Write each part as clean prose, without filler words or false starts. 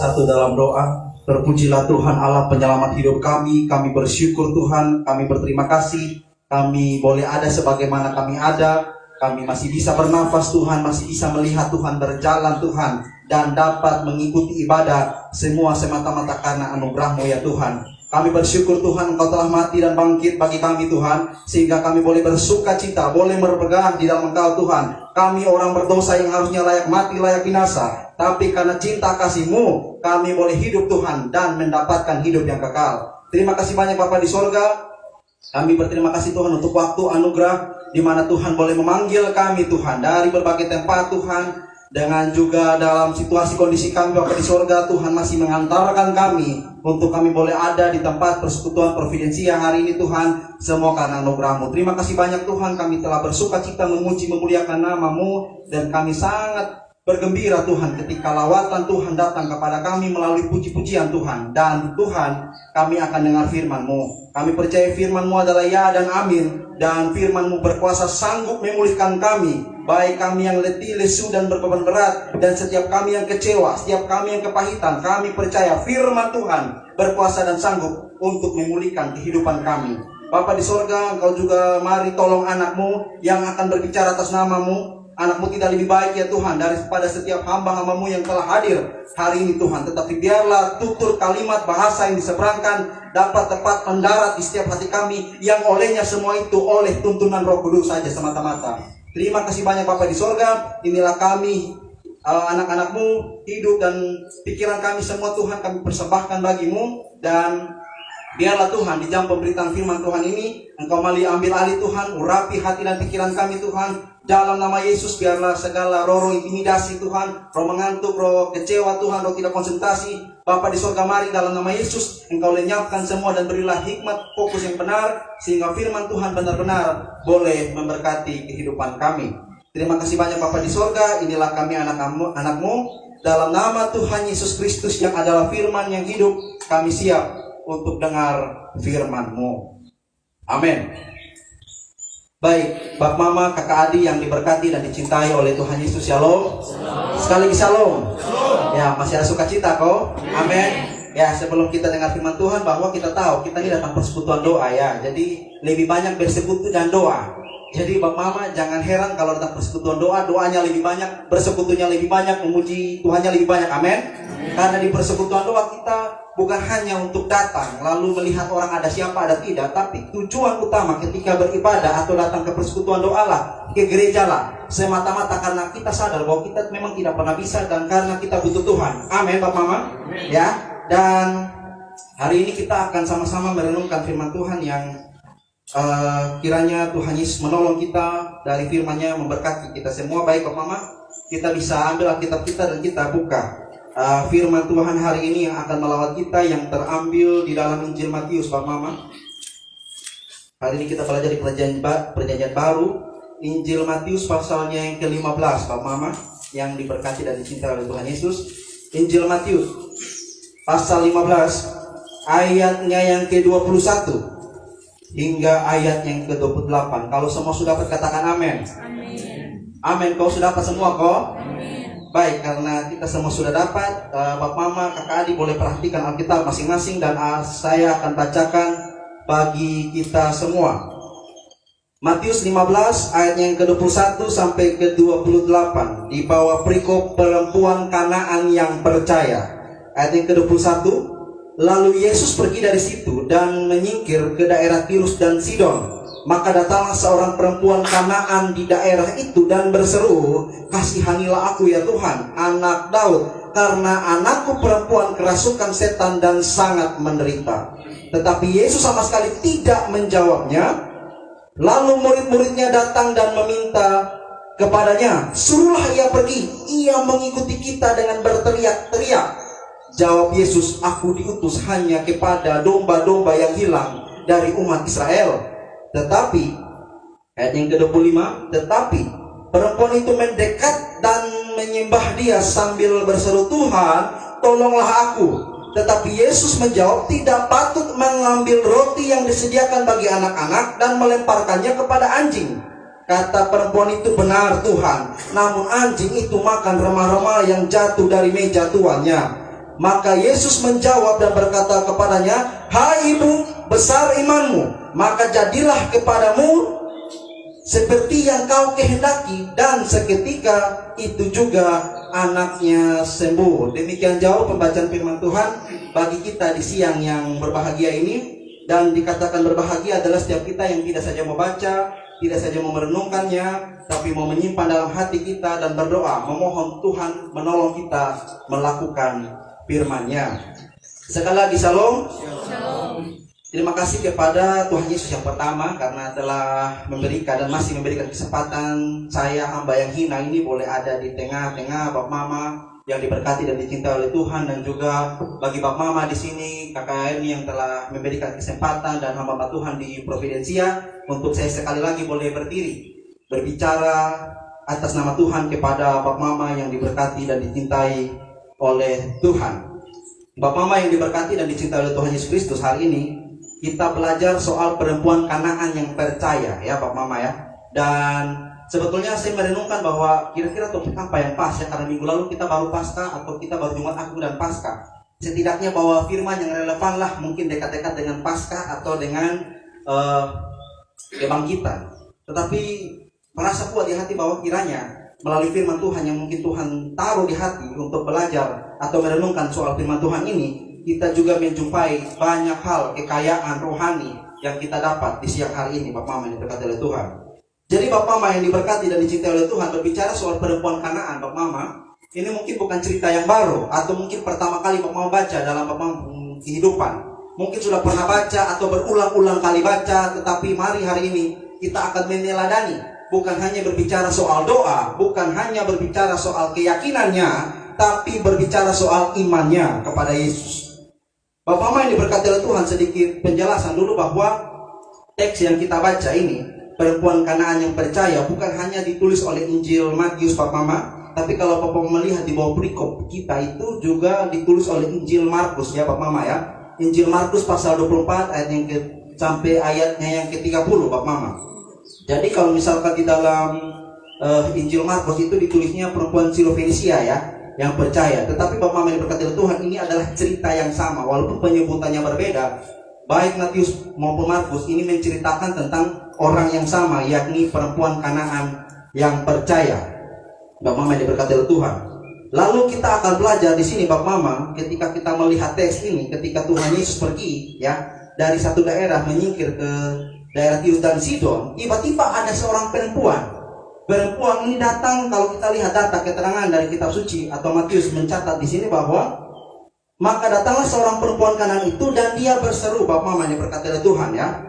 bersatu dalam doa. Terpujilah Tuhan Allah penyelamat hidup kami. Kami bersyukur Tuhan, kami berterima kasih. Kami boleh ada sebagaimana kami ada. Kami masih bisa bernafas Tuhan, masih bisa melihat Tuhan berjalan Tuhan, dan dapat mengikuti ibadah semua semata-mata karena anugerah-Mu ya Tuhan. Kami bersyukur Tuhan Engkau telah mati dan bangkit bagi kami Tuhan, sehingga kami boleh bersuka cita, boleh berpegang di dalam Engkau Tuhan. Kami orang berdosa yang harusnya layak mati, layak binasa, tapi karena cinta kasih-Mu kami boleh hidup Tuhan dan mendapatkan hidup yang kekal. Terima kasih banyak Bapa di sorga. Kami berterima kasih Tuhan untuk waktu anugerah di mana Tuhan boleh memanggil kami Tuhan dari berbagai tempat Tuhan. Dengan juga dalam situasi kondisi kami Bapa di sorga, Tuhan masih mengantarkan kami untuk kami boleh ada di tempat persekutuan Providensia hari ini Tuhan. Semua karena anugerah-Mu. Terima kasih banyak Tuhan, kami telah bersuka cita memuji memuliakan nama-Mu. Dan kami sangat bergembira Tuhan ketika lawatan Tuhan datang kepada kami melalui puji-pujian Tuhan. Dan Tuhan, kami akan dengar firman-Mu. Kami percaya firman-Mu adalah ya dan amin. Dan firman-Mu berkuasa sanggup memulihkan kami, baik kami yang letih, lesu dan berbeban berat, dan setiap kami yang kecewa, setiap kami yang kepahitan. Kami percaya firman Tuhan berkuasa dan sanggup untuk memulihkan kehidupan kami. Bapa di sorga, Engkau juga mari tolong anak-Mu yang akan berbicara atas nama-Mu. Anak-Mu tidak lebih baik ya Tuhan daripada setiap hamba-hamba-Mu yang telah hadir hari ini Tuhan. Tetapi biarlah tutur kalimat bahasa yang diseberangkan dapat tepat mendarat di setiap hati kami, yang olehnya semua itu oleh tuntunan Roh Kudus saja semata-mata. Terima kasih banyak Bapa di sorga. Inilah kami, anak-anak-Mu, hidup dan pikiran kami semua Tuhan kami persembahkan bagi-Mu. Dan biarlah Tuhan di jam pemberitaan firman Tuhan ini Engkau mali ambil alih Tuhan, urapi hati dan pikiran kami Tuhan. Dalam nama Yesus biarlah segala roh intimidasi Tuhan, roh mengantuk, roh kecewa Tuhan, roh tidak konsentrasi, Bapa di sorga mari dalam nama Yesus Engkau lenyapkan semua dan berilah hikmat, fokus yang benar, sehingga firman Tuhan benar-benar boleh memberkati kehidupan kami. Terima kasih banyak Bapa di sorga. Inilah kami anak-Mu. Dalam nama Tuhan Yesus Kristus yang adalah firman yang hidup, kami siap untuk dengar firman-Mu. Amin. Baik, Bapak Mama, Kakak Adi yang diberkati dan dicintai oleh Tuhan Yesus, Shalom. Sekali lagi Shalom. Ya, masih ada sukacita kok. Amin. Ya, sebelum kita dengar firman Tuhan, bahwa kita tahu kita ini datang persekutuan doa ya. Jadi lebih banyak bersekutu dan doa. Jadi Bapak Mama jangan heran kalau datang persekutuan doa, doanya lebih banyak, bersekutunya lebih banyak, memuji Tuhannya lebih banyak. Amin. Karena di persekutuan doa kita bukan hanya untuk datang lalu melihat orang ada siapa ada tidak, tapi tujuan utama ketika beribadah atau datang ke persekutuan doa lah, ke gereja lah, semata-mata karena kita sadar bahwa kita memang tidak pernah bisa dan karena kita butuh Tuhan. Amin Bapak Mama. Ya. Dan hari ini kita akan sama-sama merenungkan firman Tuhan yang kiranya Tuhan Yesus menolong kita dari firman-Nya, memberkati kita semua. Baik Bapak Mama, kita bisa ambil Alkitab kita dan kita buka firman Tuhan hari ini yang akan melawat kita, yang terambil di dalam Injil Matius Bapak Mama. Hari ini kita belajar di perjanjian baru, Injil Matius pasalnya yang ke-15 Bapak Mama, yang diberkati dan dicintai oleh Tuhan Yesus. Injil Matius pasal 15 ayatnya yang ke-21 hingga ayat yang ke-28. Kalau semua sudah dapat katakan amin. Amin. Kau sudah dapat semua kok? Baik, karena kita semua sudah dapat, Bapak Mama, Kakak Adi boleh perhatikan Alkitab masing-masing dan saya akan bacakan bagi kita semua. Matius 15 ayat yang ke-21 sampai ke-28 di bawah perikop perempuan Kanaan yang percaya. Ayat yang ke-21, lalu Yesus pergi dari situ dan menyingkir ke daerah Tirus dan Sidon. Maka datanglah seorang perempuan Kanaan di daerah itu dan berseru, kasihanilah aku ya Tuhan, anak Daud, karena anakku perempuan kerasukan setan dan sangat menderita. Tetapi Yesus sama sekali tidak menjawabnya. Lalu murid-muridnya datang dan meminta kepadanya, suruhlah ia pergi, ia mengikuti kita dengan berteriak-teriak. Jawab Yesus, aku diutus hanya kepada domba-domba yang hilang dari umat Israel. Tetapi ayat yang ke-25, tetapi perempuan itu mendekat dan menyembah dia sambil berseru, Tuhan, tolonglah aku. Tetapi Yesus menjawab, tidak patut mengambil roti yang disediakan bagi anak-anak dan melemparkannya kepada anjing. Kata perempuan itu, benar Tuhan, namun anjing itu makan remah-remah yang jatuh dari meja tuannya. Maka Yesus menjawab dan berkata kepadanya, "Hai ibu, besar imanmu, maka jadilah kepadamu seperti yang kau kehendaki." Dan seketika itu juga anaknya sembuh. Demikian jauh pembacaan firman Tuhan bagi kita di siang yang berbahagia ini. Dan dikatakan berbahagia adalah setiap kita yang tidak saja membaca, tidak saja merenungkannya, tapi mau menyimpan dalam hati kita dan berdoa, memohon Tuhan menolong kita melakukan firman-Nya. Sekali lagi shalom. Terima kasih kepada Tuhan Yesus yang pertama karena telah memberikan dan masih memberikan kesempatan saya hamba yang hina ini boleh ada di tengah-tengah Bapak Mama yang diberkati dan dicintai oleh Tuhan, dan juga bagi Bapak Mama di sini, kakak Emi yang telah memberikan kesempatan dan hamba Tuhan di Providensia untuk saya sekali lagi boleh berdiri berbicara atas nama Tuhan kepada Bapak Mama yang diberkati dan dicintai oleh Tuhan. Bapak Mama yang diberkati dan dicintai oleh Tuhan Yesus Kristus, hari ini kita belajar soal perempuan Kanaan yang percaya, ya Bapak Mama ya. Dan sebetulnya saya merenungkan bahwa kira-kira topik apa yang pas ya, karena minggu lalu kita baru Paskah atau kita baru Jumat Agung dan Paskah. Setidaknya bahwa firman yang relevan lah, mungkin dekat-dekat dengan Paskah atau dengan kebangkitan. Tetapi merasa kuat di hati bahwa kiranya melalui firman Tuhan yang mungkin Tuhan taruh di hati untuk belajar atau merenungkan soal firman Tuhan ini, kita juga menjumpai banyak hal kekayaan rohani yang kita dapat di siang hari ini Bapak Mama yang diberkati oleh Tuhan. Jadi Bapak Mama yang diberkati dan dicintai oleh Tuhan, berbicara soal perempuan Kanaan Bapak Mama, ini mungkin bukan cerita yang baru, atau mungkin pertama kali Bapak Mama baca dalam Bapak Mama kehidupan. Mungkin sudah pernah baca atau berulang-ulang kali baca, tetapi mari hari ini kita akan meneladani. Bukan hanya berbicara soal doa, bukan hanya berbicara soal keyakinannya, tapi berbicara soal imannya kepada Yesus. Bapak Mama yang diberkati oleh Tuhan, sedikit penjelasan dulu bahwa teks yang kita baca ini, perempuan Kanaan yang percaya, bukan hanya ditulis oleh Injil Matius Bapak Mama, tapi kalau Bapak Mama melihat di bawah perikop kita itu juga ditulis oleh Injil Markus ya Bapak Mama ya. Injil Markus pasal 24 ayat yang sampai ayatnya yang ke-30 Bapak Mama. Jadi kalau misalkan di dalam Injil Markus itu ditulisnya perempuan Sirofenisia ya, yang percaya. Tetapi Bapak Mama yang berkati Tuhan, ini adalah cerita yang sama, walaupun penyebutannya berbeda. Baik Matius maupun Markus ini menceritakan tentang orang yang sama, yakni perempuan Kanaan yang percaya. Bapak Mama yang diberkati Tuhan. Lalu kita akan belajar di sini Bapak Mama, ketika kita melihat teks ini, ketika Tuhan Yesus pergi ya dari satu daerah menyingkir ke daerah Tirus dan Sidon, tiba-tiba ada seorang perempuan. Perempuan ini datang, kalau kita lihat data keterangan dari kitab suci atau Matius mencatat di sini bahwa maka datanglah seorang perempuan Kanaan itu dan dia berseru, Bapak Mama yang berkata Tuhan ya.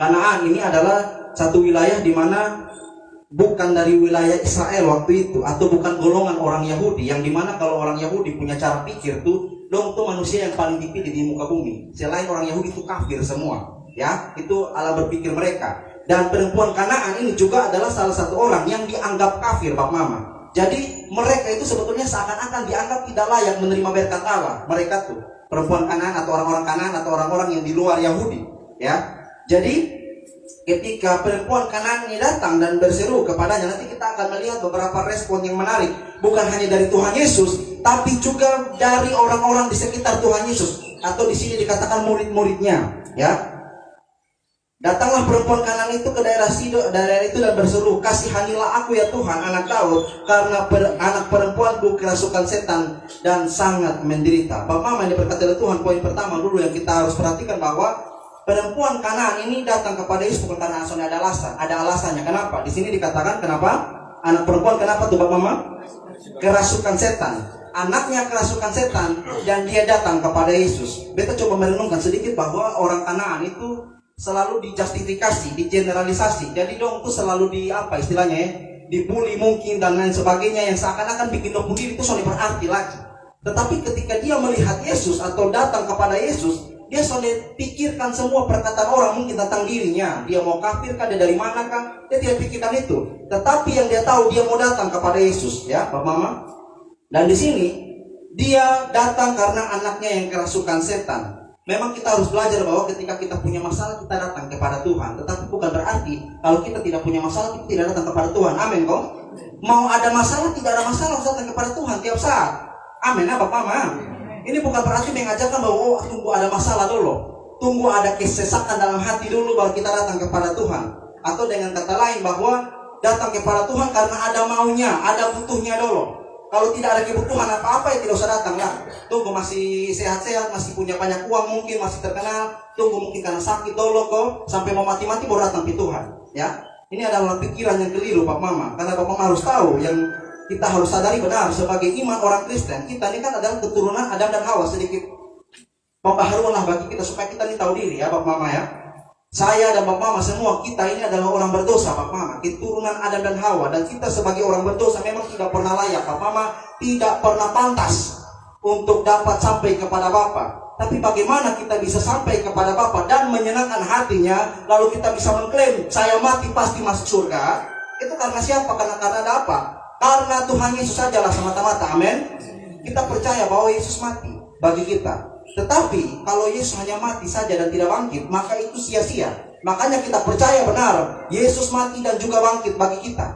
Kanaan ini adalah satu wilayah di mana bukan dari wilayah Israel waktu itu, atau bukan golongan orang Yahudi, yang dimana kalau orang Yahudi punya cara pikir tuh, dong tuh manusia yang paling dipilih di muka bumi. Selain orang Yahudi itu kafir semua. Ya, itu ala berpikir mereka. Dan perempuan Kanaan ini juga adalah salah satu orang yang dianggap kafir, Bapak Mama. Jadi mereka itu sebetulnya seakan-akan dianggap tidak layak menerima berkat Allah. Mereka tuh perempuan Kanaan atau orang-orang Kanaan atau orang-orang yang di luar Yahudi. Ya, jadi ketika perempuan Kanaan ini datang dan berseru kepadanya, nanti kita akan melihat beberapa respon yang menarik. Bukan hanya dari Tuhan Yesus, tapi juga dari orang-orang di sekitar Tuhan Yesus, atau di sini dikatakan murid-muridnya. Ya. Datanglah perempuan Kanaan itu ke daerah Sidon, daerah itu dan berseru, "Kasihanilah aku ya Tuhan, anak Daud, karena anak perempuanku kerasukan setan dan sangat menderita." Bapak Mama yang diberkati oleh Tuhan, poin pertama dulu yang kita harus perhatikan bahwa perempuan Kanaan ini datang kepada Yesus bukan karena alasannya, ada alasannya. Kenapa? Di sini dikatakan kenapa? Anak perempuan kenapa tuh Bapak Mama? Kerasukan setan. Anaknya kerasukan setan dan dia datang kepada Yesus. Beta coba merenungkan sedikit bahwa orang Kanaan itu selalu dijustifikasi, digeneralisasi. Jadi dong tuh selalu di apa istilahnya ya, dibully mungkin dan lain sebagainya, yang seakan-akan bikin dong diri itu soalnya berarti lagi. Tetapi ketika dia melihat Yesus atau datang kepada Yesus, dia soalnya pikirkan semua perkataan orang mungkin tentang dirinya. Dia mau kafir kan, dia dari mana kan, dia tidak pikirkan itu. Tetapi yang dia tahu, dia mau datang kepada Yesus ya Bapak Mama. Dan di sini dia datang karena anaknya yang kerasukan setan. Memang kita harus belajar bahwa ketika kita punya masalah, kita datang kepada Tuhan. Tetapi bukan berarti kalau kita tidak punya masalah, kita tidak datang kepada Tuhan. Amin kok? Mau ada masalah, tidak ada masalah, harus datang kepada Tuhan tiap saat. Amin ya Bapak Mama. Ini bukan berarti mengajarkan bahwa oh, tunggu ada masalah dulu, tunggu ada kesesakan dalam hati dulu baru kita datang kepada Tuhan. Atau dengan kata lain bahwa datang kepada Tuhan karena ada maunya, ada butuhnya dulu. Kalau tidak ada kebutuhan apa-apa ya tidak usah datang lah. Tunggu masih sehat-sehat, masih punya banyak uang, mungkin masih terkenal, tunggu mungkin karena sakit dulu kok, sampai mau mati-mati baru datang ke Tuhan. Ya, ini adalah pikiran yang keliru Pak Mama. Karena Pak Mama harus tahu yang kita harus sadari benar sebagai iman orang Kristen, kita ini kan adalah keturunan Adam dan Hawa. Sedikit pembaharuan lah bagi kita supaya kita ini tahu diri ya Pak Mama ya. Saya dan Pak Mama semua kita ini adalah orang berdosa Pak Mama, keturunan Adam dan Hawa, dan kita sebagai orang berdosa memang tidak pernah layak Pak Mama, tidak pernah pantas untuk dapat sampai kepada Bapa. Tapi bagaimana kita bisa sampai kepada Bapa dan menyenangkan hatinya, lalu kita bisa mengklaim saya mati pasti masuk surga? Itu karena siapa? Karena ada apa? Karena Tuhan Yesus sajalah semata-mata. Amin. Kita percaya bahwa Yesus mati bagi kita. Tetapi kalau Yesus hanya mati saja dan tidak bangkit, maka itu sia-sia. Makanya kita percaya benar Yesus mati dan juga bangkit bagi kita.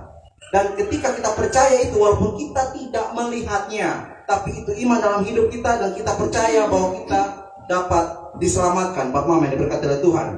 Dan ketika kita percaya itu, walaupun kita tidak melihatnya, tapi itu iman dalam hidup kita, dan kita percaya bahwa kita dapat diselamatkan. Bapak Mama yang diberkati oleh Tuhan.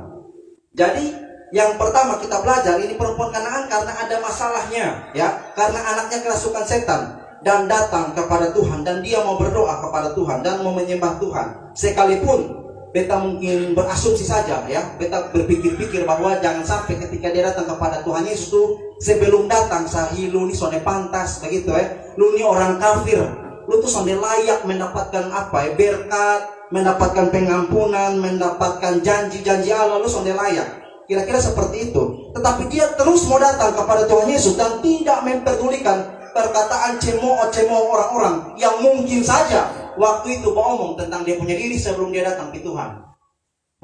Jadi yang pertama kita belajar, ini perempuan Kanaan karena ada masalahnya, ya, karena anaknya kerasukan setan dan datang kepada Tuhan, dan dia mau berdoa kepada Tuhan dan mau menyembah Tuhan. Sekalipun beta mungkin berasumsi saja, ya, beta berpikir-pikir bahwa jangan sampai ketika dia datang kepada Tuhan Yesus tuh sebelum datang sahi lu ni sonde pantas begitu ya, lu ni orang kafir, lu tuh sonde layak mendapatkan apa ya, berkat, mendapatkan pengampunan, mendapatkan janji-janji Allah, lu sonde layak. Kira-kira seperti itu. Tetapi dia terus mau datang kepada Tuhan Yesus dan tidak memperdulikan perkataan cemooh orang-orang yang mungkin saja waktu itu ngomong tentang dia punya diri sebelum dia datang ke Tuhan.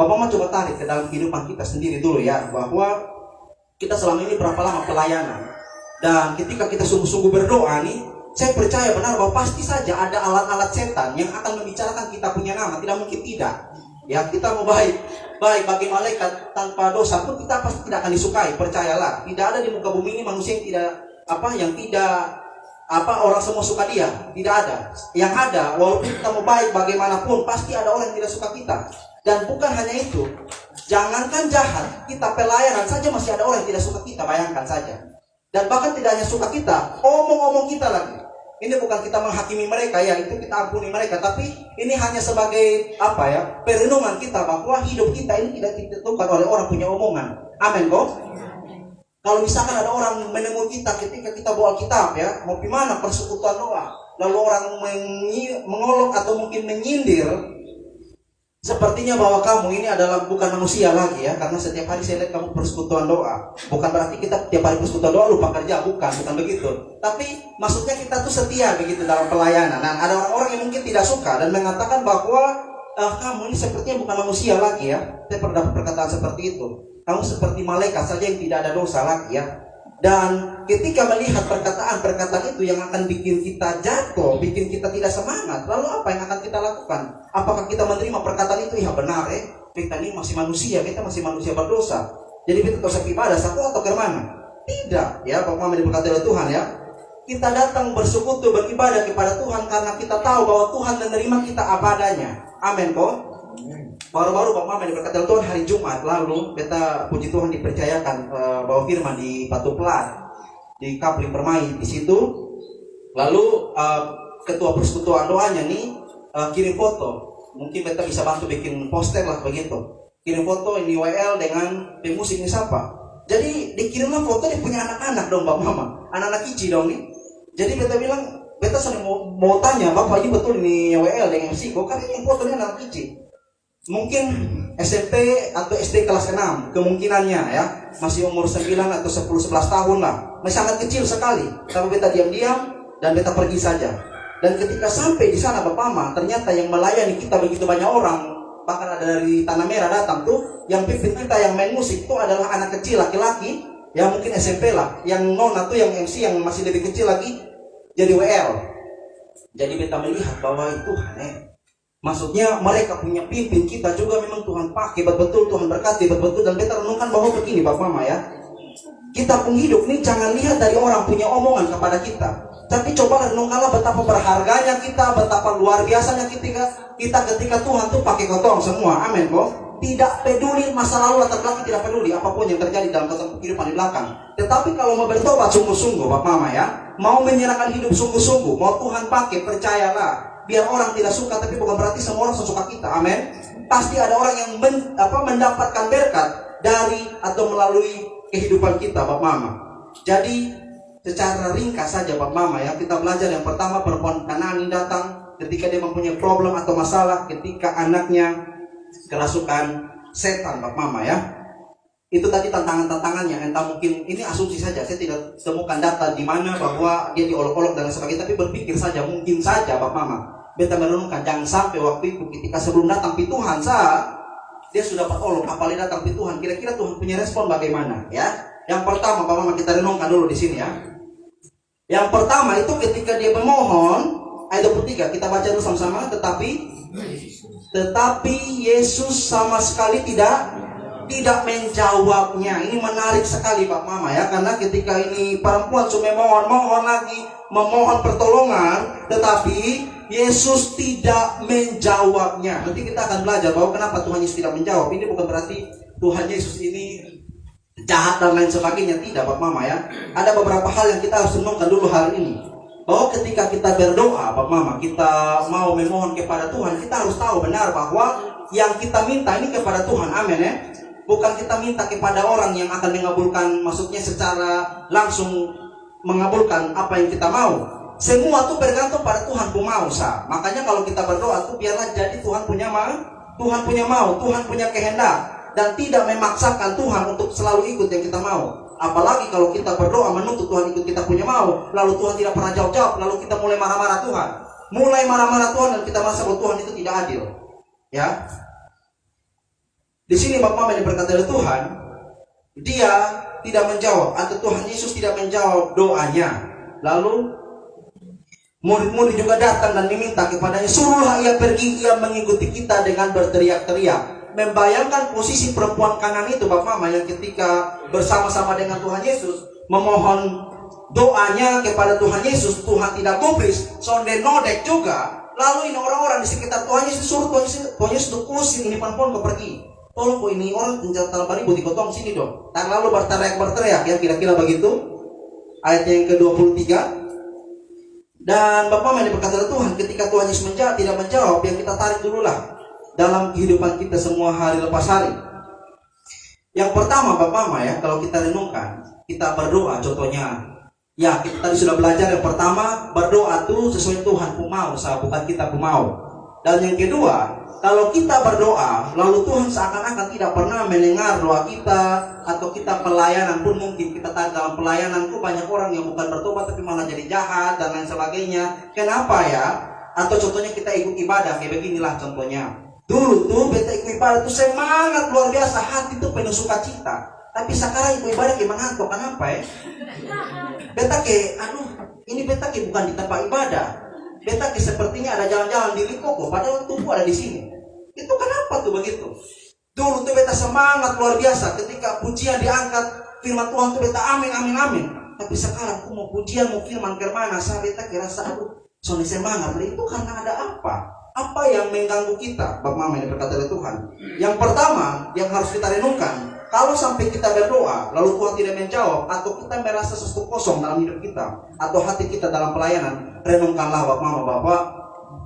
Bapak mau coba tarik ke dalam kehidupan kita sendiri dulu ya, bahwa kita selama ini berapa lama pelayanan, dan ketika kita sungguh-sungguh berdoa nih, saya percaya benar bahwa pasti saja ada alat-alat setan yang akan membicarakan kita punya nama. Tidak mungkin tidak. Ya, kita mau baik bagi malaikat tanpa dosa pun kita pasti tidak akan disukai. Percayalah, tidak ada di muka bumi ini manusia yang tidak orang semua suka dia. Tidak ada. Yang ada, walaupun kita mau baik bagaimanapun, pasti ada orang yang tidak suka kita. Dan bukan hanya itu, jangankan jahat, kita pelayanan saja masih ada orang yang tidak suka kita. Bayangkan saja. Dan bahkan tidak hanya suka kita, omong-omong kita lagi. Ini bukan kita menghakimi mereka, ya, itu kita ampuni mereka, tapi ini hanya sebagai perenungan kita bahwa hidup kita ini tidak ditentukan oleh orang punya omongan. Amin kok. Kalau misalkan ada orang menemui kita ketika kita bawa kitab, ya, mau gimana persekutuan doa, lalu orang mengolok atau mungkin menyindir, sepertinya bahwa kamu ini adalah bukan manusia lagi, ya, karena setiap hari saya lihat kamu persekutuan doa. Bukan berarti kita tiap hari persekutuan doa lupa kerja, bukan begitu. Tapi maksudnya kita tuh setia begitu dalam pelayanan. Nah, ada orang-orang yang mungkin tidak suka dan mengatakan bahwa kamu ini sepertinya bukan manusia lagi, ya. Saya pernah dapat perkataan seperti itu. Kamu seperti malaikat saja yang tidak ada dosa lagi, ya. Dan ketika melihat perkataan-perkataan itu yang akan bikin kita jatuh, bikin kita tidak semangat, lalu apa yang akan kita lakukan? Apakah kita menerima perkataan itu? Ya benar, kita ini masih manusia, kita masih manusia berdosa. Jadi kita terus ibadah saku atau ke mana? Tidak, ya, Bapak Mama diberkati oleh Tuhan, ya. Kita datang bersekutu beribadah kepada Tuhan karena kita tahu bahwa Tuhan menerima kita apa adanya. Amin kok. Baru-baru Bapak Mama diberkati oleh Tuhan hari Jumat lalu, kita puji Tuhan dipercayakan bawa firman di Batu Pelat, di Kapling Permai di situ. Lalu ketua persekutuan doanya nih kirim foto. Mungkin kita bisa bantu bikin poster lah begitu. Kirim foto ini WL dengan pemusik ini siapa. Jadi dikirimlah foto dia punya anak-anak dong Bapak Mama, anak-anak kicik dong nih. Jadi beta bilang, beta sering mau tanya, Bapak ini betul ini WL dengan MC kok, karena ini fotonya anak kicik. Mungkin SMP atau SD kelas 6 kemungkinannya, ya, masih umur 9 atau 10-11 tahun lah, masih sangat kecil sekali. Tapi beta diam-diam dan beta pergi saja. Dan ketika sampai di sana Bapak Mama, ternyata yang melayani kita begitu banyak orang, bahkan ada dari Tanah Merah datang tuh, yang pimpin kita yang main musik itu adalah anak kecil laki-laki, yang mungkin SMP lah, yang nona tuh yang MC yang masih lebih kecil lagi jadi WL. Jadi beta melihat bahwa itu maksudnya mereka punya pimpin kita juga memang Tuhan pakai betul, Tuhan berkati betul, dan beta renungkan bahwa begini Bapak Mama, ya, kita pun hidup nih jangan lihat dari orang punya omongan kepada kita. Tapi coba renungkanlah betapa berharganya kita, betapa luar biasanya kita ketika Tuhan tuh pakai kotong semua. Amin kok. Tidak peduli masa lalu latar belakang, tidak peduli apapun yang terjadi dalam kehidupan di belakang. Tetapi kalau mau bertobat sungguh-sungguh, Bapak Mama ya, mau menyerahkan hidup sungguh-sungguh, mau Tuhan pakai, percayalah. Biar orang tidak suka, tapi bukan berarti semua orang suka kita. Amin. Pasti ada orang yang mendapatkan berkat dari atau melalui kehidupan kita, Bapak Mama. Jadi secara ringkas saja Bapak Mama ya, kita belajar yang pertama, perempuan Kanani datang ketika dia mempunyai problem atau masalah, ketika anaknya kerasukan setan Bapak Mama ya. Itu tadi tantangan-tantangannya. Entah mungkin ini asumsi saja, saya tidak temukan data di mana bahwa dia diolok-olok dan sebagainya, tapi berpikir saja, mungkin saja Bapak Mama beta merenungkan, jangan sampai waktu itu ketika sebelum datang Tuhan dia sudah dapat olok, apalagi datang Tuhan, kira-kira Tuhan punya respon bagaimana ya. Yang pertama Bapak Mama kita renungkan dulu di sini ya. Yang pertama itu ketika dia memohon, ayat 23 kita baca dulu sama-sama. Tetapi Yesus sama sekali tidak menjawabnya. Ini menarik sekali Pak Mama ya, karena ketika ini perempuan cuma mohon lagi, memohon pertolongan, tetapi Yesus tidak menjawabnya. Nanti kita akan belajar bahwa kenapa Tuhan Yesus tidak menjawab. Ini bukan berarti Tuhan Yesus ini jahat dan lain sebagainya, tidak Pak Mama ya. Ada beberapa hal yang kita harus renungkan dulu hari ini, bahwa ketika kita berdoa Pak Mama, kita mau memohon kepada Tuhan, kita harus tahu benar bahwa yang kita minta ini kepada Tuhan. Amin ya. Bukan kita minta kepada orang yang akan mengabulkan, maksudnya secara langsung mengabulkan apa yang kita mau. Semua itu bergantung pada Tuhan pun mau Makanya kalau kita berdoa tuh biarlah jadi Tuhan punya mau, Tuhan punya kehendak. Dan tidak memaksakan Tuhan untuk selalu ikut yang kita mau. Apalagi kalau kita berdoa menuntut Tuhan ikut kita punya mau, lalu Tuhan tidak pernah jawab, lalu kita mulai marah-marah Tuhan. Mulai marah-marah Tuhan dan kita merasa bahwa Tuhan itu tidak adil. Ya. Di sini Bapak Mama yang berkata oleh Tuhan, dia tidak menjawab, atau Tuhan Yesus tidak menjawab doanya. Lalu murid-murid juga datang dan meminta kepadanya, suruhlah ia pergi, ia mengikuti kita dengan berteriak-teriak. Membayangkan posisi perempuan Kanani itu Bapak Mama yang ketika bersama-sama dengan Tuhan Yesus memohon doanya kepada Tuhan Yesus, Tuhan tidak gubris, sonde nodek juga. Lalu ini orang-orang di sekitar Tuhan Yesus suruh Tuhan Yesus untuk usir ini perempuan kau pergi. Tolong kok ini orang dalam bari buti kotong sini dong. Dan lalu berteriak ya, kira-kira begitu. Ayat yang ke-23. Dan Bapak Mama berkata Tuhan, ketika Tuhan Yesus tidak menjawab, yang kita tarik dululah dalam kehidupan kita semua hari lepas hari. Yang pertama Bapak Mama ya, kalau kita renungkan, kita berdoa contohnya. Ya, kita tadi sudah belajar yang pertama, berdoa itu sesuai Tuhan pun mau, bukan kita pun mau. Dan yang kedua, kalau kita berdoa, lalu Tuhan seakan-akan tidak pernah mendengar doa kita, atau kita pelayanan pun mungkin kita tahu dalam pelayanan itu banyak orang yang bukan bertobat tapi malah jadi jahat dan lain sebagainya. Kenapa ya? Atau contohnya kita ikut ibadah, kayak beginilah contohnya. Dulu tuh beta ikut ibadah tuh semangat luar biasa, hati tuh penuh sukacita. Tapi sekarang ikut ibadah kayak mengantuk, kenapa ya? Beta kayak, ini beta kayak bukan di tempat ibadah. Beta kayak sepertinya ada jalan-jalan di Likoko, padahal tubuh ada di sini. Itu kenapa tuh begitu? Dulu tuh beta semangat luar biasa, ketika pujian diangkat, firman Tuhan tuh beta amin, amin, amin. Tapi sekarang aku mau pujian, mau firman kemana, saya beta kira soalnya semangat. Itu karena ada apa? Apa yang mengganggu kita? Bapak Mama yang berkata oleh Tuhan. Yang pertama yang harus kita renungkan, kalau sampai kita berdoa lalu Tuhan tidak menjawab, atau kita merasa sesuatu kosong dalam hidup kita, atau hati kita dalam pelayanan, renungkanlah Bapak Mama bahwa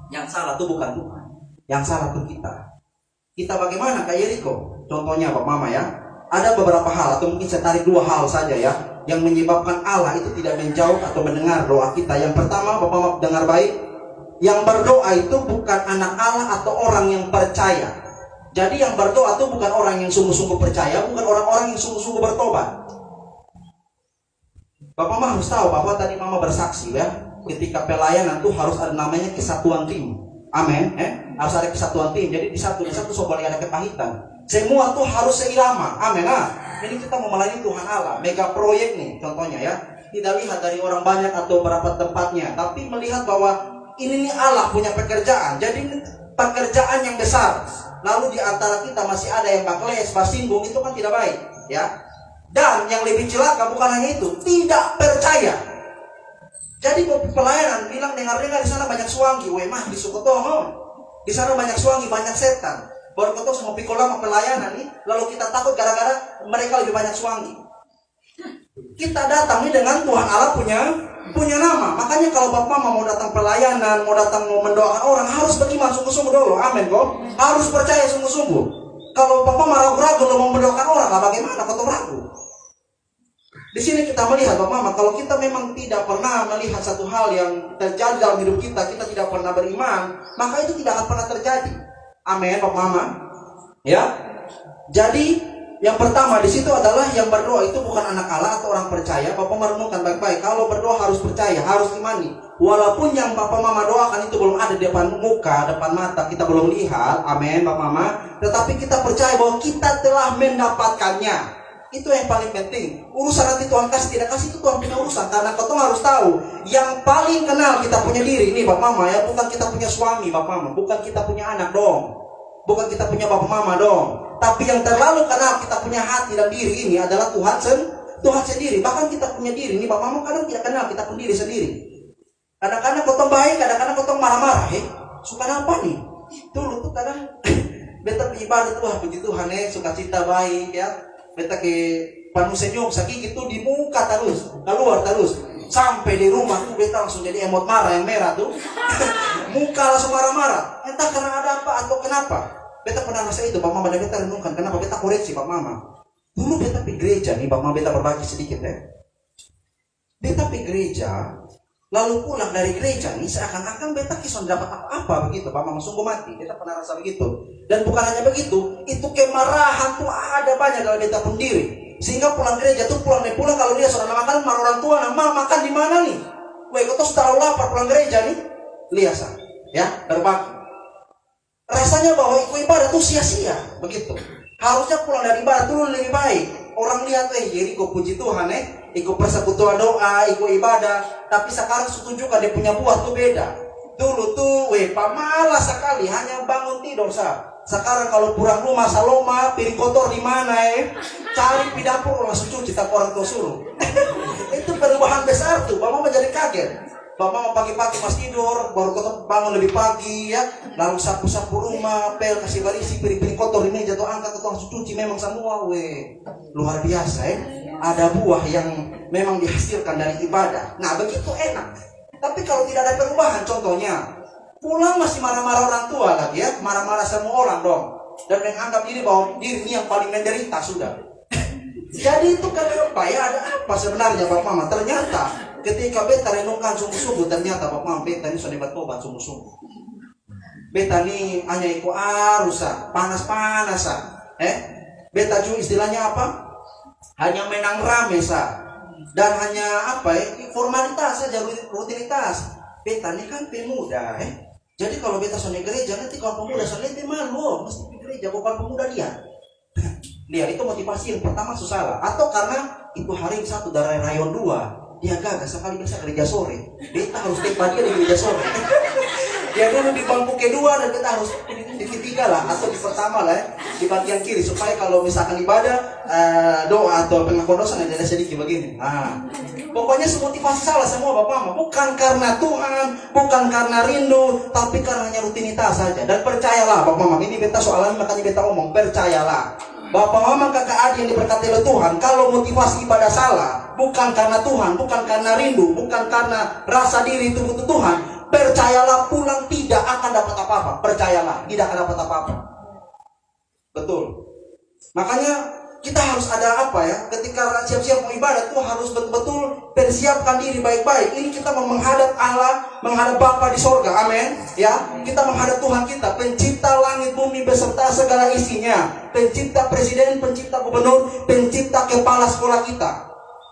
yang salah itu bukan Tuhan, yang salah itu kita. Kita bagaimana kayak Yeriko? Contohnya Bapak Mama ya, ada beberapa hal, atau mungkin saya tarik dua hal saja ya, yang menyebabkan Allah itu tidak menjawab atau mendengar doa kita. Yang pertama Bapak Mama dengar baik, yang berdoa itu bukan anak Allah atau orang yang percaya. Jadi yang berdoa itu bukan orang yang sungguh-sungguh percaya, bukan orang-orang yang sungguh-sungguh bertobat. Bapak Mama harus tahu bahwa tadi Mama bersaksi ya, ketika pelayanan itu harus ada namanya kesatuan tim. Amin. Harus ada kesatuan tim. Jadi di satu boleh ada kepahitan. Semua tuh harus seirama. Amin. Ini kita mau melayani Tuhan Allah, mega proyek nih contohnya ya. Tidak lihat dari orang banyak atau berapa tempatnya, tapi melihat bahwa ini nih Allah punya pekerjaan. Jadi pekerjaan yang besar. Lalu di antara kita masih ada yang bakles, basinggung, itu kan tidak baik, ya. Dan yang lebih celaka bukan hanya itu, tidak percaya. Jadi pelayanan bilang dengar-dengar di sana banyak suangi, weh mah di Sukotongo. Di sana banyak suangi, banyak setan. Baru kita semua pikul lama pelayanan nih, lalu kita takut gara-gara mereka lebih banyak suangi. Kita datang nih dengan Tuhan Allah punya nama. Makanya kalau Bapak Mama mau datang pelayanan, mau datang mau mendoakan orang, harus beriman sungguh-sungguh dulu. Amin kok. Harus percaya sungguh-sungguh. Kalau Bapak Mama ragu-ragu mau mendoakan orang, lah bagaimana kau ragu? Di sini kita melihat Bapak Mama, kalau kita memang tidak pernah melihat satu hal yang terjadi dalam hidup kita, kita tidak pernah beriman, maka itu tidak akan pernah terjadi. Amin Bapak Mama. Ya. Jadi yang pertama di situ adalah yang berdoa itu bukan anak Allah atau orang percaya. Bapak merenungkan baik-baik. Kalau berdoa harus percaya, harus imani. Walaupun yang Bapak Mama doakan itu belum ada di depan muka, depan mata, kita belum lihat. Amin Bapak Mama. Tetapi kita percaya bahwa kita telah mendapatkannya. Itu yang paling penting. Urusan nanti Tuhan kasih tidak kasih itu Tuhan punya urusan. Karena kau harus tahu, yang paling kenal kita punya diri ini Bapak Mama ya, bukan kita punya suami Bapak Mama, bukan kita punya anak dong, bukan kita punya Bapak Mama dong. Tapi yang terlalu kenal kita punya hati dan diri ini adalah Tuhan sendiri. Bahkan kita punya diri ini Bapak Mama kadang tidak kenal kita pun diri sendiri. Kadang-kadang kau baik, kadang-kadang kau marah-marah. Suka apa nih? Dulu tuh kadang beta ibadah tuh puji Tuhan suka cita baik ya. Beta ke penuh senyum, sakit gitu di muka terus, keluar terus. Sampai di rumah tuh beta langsung jadi emot marah yang merah tuh. Muka langsung marah-marah. Entah karena ada apa atau kenapa. Beta pernah rasa itu, Pak Mama, dan beta renungkan. Kenapa beta koreksi Pak Mama? Dulu beta pergi gereja nih, Pak Mama, beta berbagi sedikit ya. Beta pergi gereja, lalu pulang dari gereja nih, seakan-akan beta kisah dapat apa-apa begitu, Pak Mama, sungguh mati. Beta pernah rasa begitu. Dan bukan hanya begitu, itu kemarahan tuh ada banyak dalam beta pun diri. Sehingga pulang gereja tuh pulang kalau dia sudah makan sama orang tua, nama makan di mana nih? Weh, kau tuh terlalu lapar pulang gereja nih, lihat sah, ya berbagi. Rasanya bahwa ikut ibadah tuh sia-sia, begitu. Harusnya pulang dari ibadah tuh lebih baik. Orang lihat, jadi kau puji Tuhan ikut persekutuan doa, ikut ibadah. Tapi sekarang setujukan dia punya buah tuh beda. Dulu tuh, pamalas sekali, hanya bangun tidur sah. Sekarang kalau pulang rumah saloma, piring kotor di mana cari di dapur langsung cuci tak orang tua suruh. Itu perubahan besar tuh, Mama menjadi kaget. Mama pagi-pagi pas tidur, baru ketemu bangun lebih pagi ya, lalu sapu-sapu rumah, pel kasih barisi, piring-piring kotor di meja tuh angkat tuh langsung cuci memang semua luar biasa Ada buah yang memang dihasilkan dari ibadah. Nah begitu enak. Tapi kalau tidak ada perubahan, contohnya pulang masih marah-marah orang tua lagi ya, marah-marah semua orang dong, dan menganggap diri bahwa diri ini yang paling menderita sudah. Jadi itu kenapa ya, ada apa sebenarnya Bapak Mama? Ternyata ketika beta renungkan sungguh-sungguh, ternyata Bapak Mama, beta ini sudah bertobat sungguh-sungguh. Beta ini hanya ikut arus panas-panas beta juga istilahnya apa? Hanya menang rame dan hanya formalitas saja, rutinitas. Beta ini kan pemuda Jadi kalau beta soal gereja, nanti kalau pemuda soal lebih malu, mesti pergi gereja, bukan pemuda dia. Lihat, itu motivasi yang pertama susah. Atau karena itu hari satu dari rayon 2, dia gagal sekali bisa gereja sore. Beta harus tempat dia di gereja sore. Dia dulu di bangku kedua dan beta harus di ketiga lah, atau di pertama lah di bagian kiri, supaya kalau misalkan ibadah doa atau pengakuan dosa ada sedikit begini. Pokoknya semotivasi salah semua Bapak Mama, bukan karena Tuhan, bukan karena rindu, tapi karena hanya rutinitas saja. Dan percayalah Bapak Mama, ini beta soalan makanya beta omong, percayalah Bapak Mama kakak adik yang diberkati oleh Tuhan, kalau motivasi ibadah salah, bukan karena Tuhan, bukan karena rindu, bukan karena rasa diri itu butuh Tuhan, percayalah pulang tidak akan dapat apa-apa. Percayalah, tidak akan dapat apa-apa. Betul. Makanya kita harus ada ketika siap-siap mau ibadah tuh harus betul-betul persiapkan diri baik-baik. Ini kita mau menghadap Allah, menghadap Bapa di sorga, amin. Ya, kita menghadap Tuhan kita, pencipta langit bumi beserta segala isinya, pencipta presiden, pencipta gubernur, pencipta kepala sekolah kita,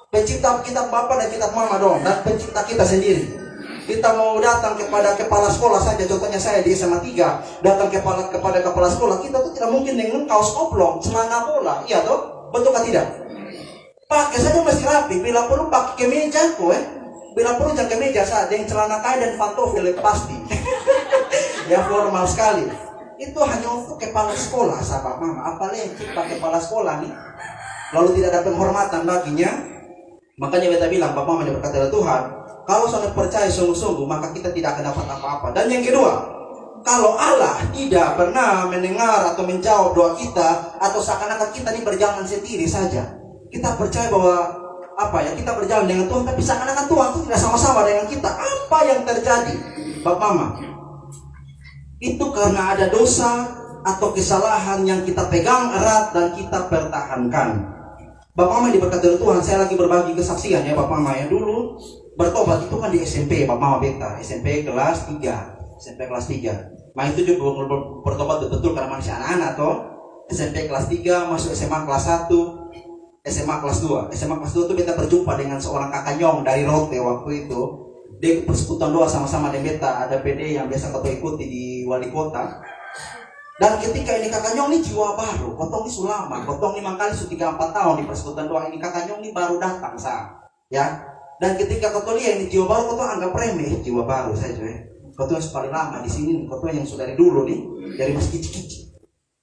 pencipta kita Bapa dan kita Mama dong, dan pencipta kita sendiri. Kita mau datang kepada kepala sekolah saja, contohnya saya di SMA 3, datang kepada kepala sekolah, kita tuh tidak mungkin dengan kaos oblong, celana bola, iya toh? Betul kan tidak? Pakai saja mesti rapi, bila perlu pakai kemeja bila perlu jangan kemeja saja, yang celana kain dan pantofel pasti. Ya formal sekali. Itu hanya untuk kepala sekolah, sahabat Mama. Apalagi yang kepala sekolah nih, lalu tidak ada penghormatan baginya. Makanya beta bilang, Bapak Mama diberkati oleh Tuhan, Kalau sudah percaya sungguh-sungguh, maka kita tidak akan dapat apa-apa. Dan yang kedua, kalau Allah tidak pernah mendengar atau menjawab doa kita, atau seakan-akan kita ini berjalan sendiri saja, kita percaya bahwa kita berjalan dengan Tuhan, tapi seakan-akan Tuhan itu tidak sama-sama dengan kita. Apa yang terjadi, Bapak Mama? Itu karena ada dosa atau kesalahan yang kita pegang erat dan kita pertahankan. Bapak Mama diberkati oleh Tuhan, saya lagi berbagi kesaksian ya Bapak Mama ya. Dulu bertobat itu kan di SMP Bapak Mama Beta, SMP kelas 3. Nah itu juga bertobat betul karena masih anak-anak toh. SMP kelas 3 masuk SMA kelas 1, SMA kelas 2. SMA kelas 2 itu beta berjumpa dengan seorang kakak nyong dari Rote waktu itu. Dia persekutuan doa sama-sama dengan beta, ada PD yang biasa kita ikuti di wali kota. Dan ketika ini kakak nyong ini jiwa baru, kotong ini sulama, kotong ini mangkali sudah 3-4 tahun di persekutuan doa ini, kakak nyong ini baru datang ya. Dan ketika kotong lihat ini jiwa baru, kotong anggap remeh jiwa baru saya cuy. Kotong yang paling lama di sini, kotong yang sudah dari dulu nih, dari masih kicik-kicik.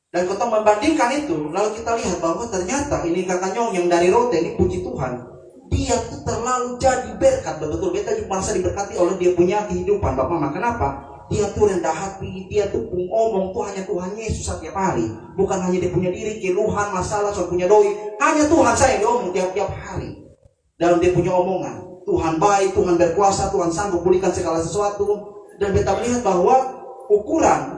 Dan kotong membandingkan itu, lalu kita lihat bahwa ternyata ini kakak nyong yang dari Rote ini, puji Tuhan, dia tuh terlalu jadi berkat, betul-betul beta juga merasa diberkati oleh dia punya kehidupan Bapak Mama. Kenapa? Dia tuh rendah hati, dia tuh ngomong tuh hanya Tuhan Yesus setiap hari. Bukan hanya dia punya diri, keluhan, masalah, soal punya doi. Hanya Tuhan saya yang diomong tiap-tiap hari. Dalam dia punya omongan, Tuhan baik, Tuhan berkuasa, Tuhan sanggup pulihkan segala sesuatu. Dan beta melihat bahwa ukuran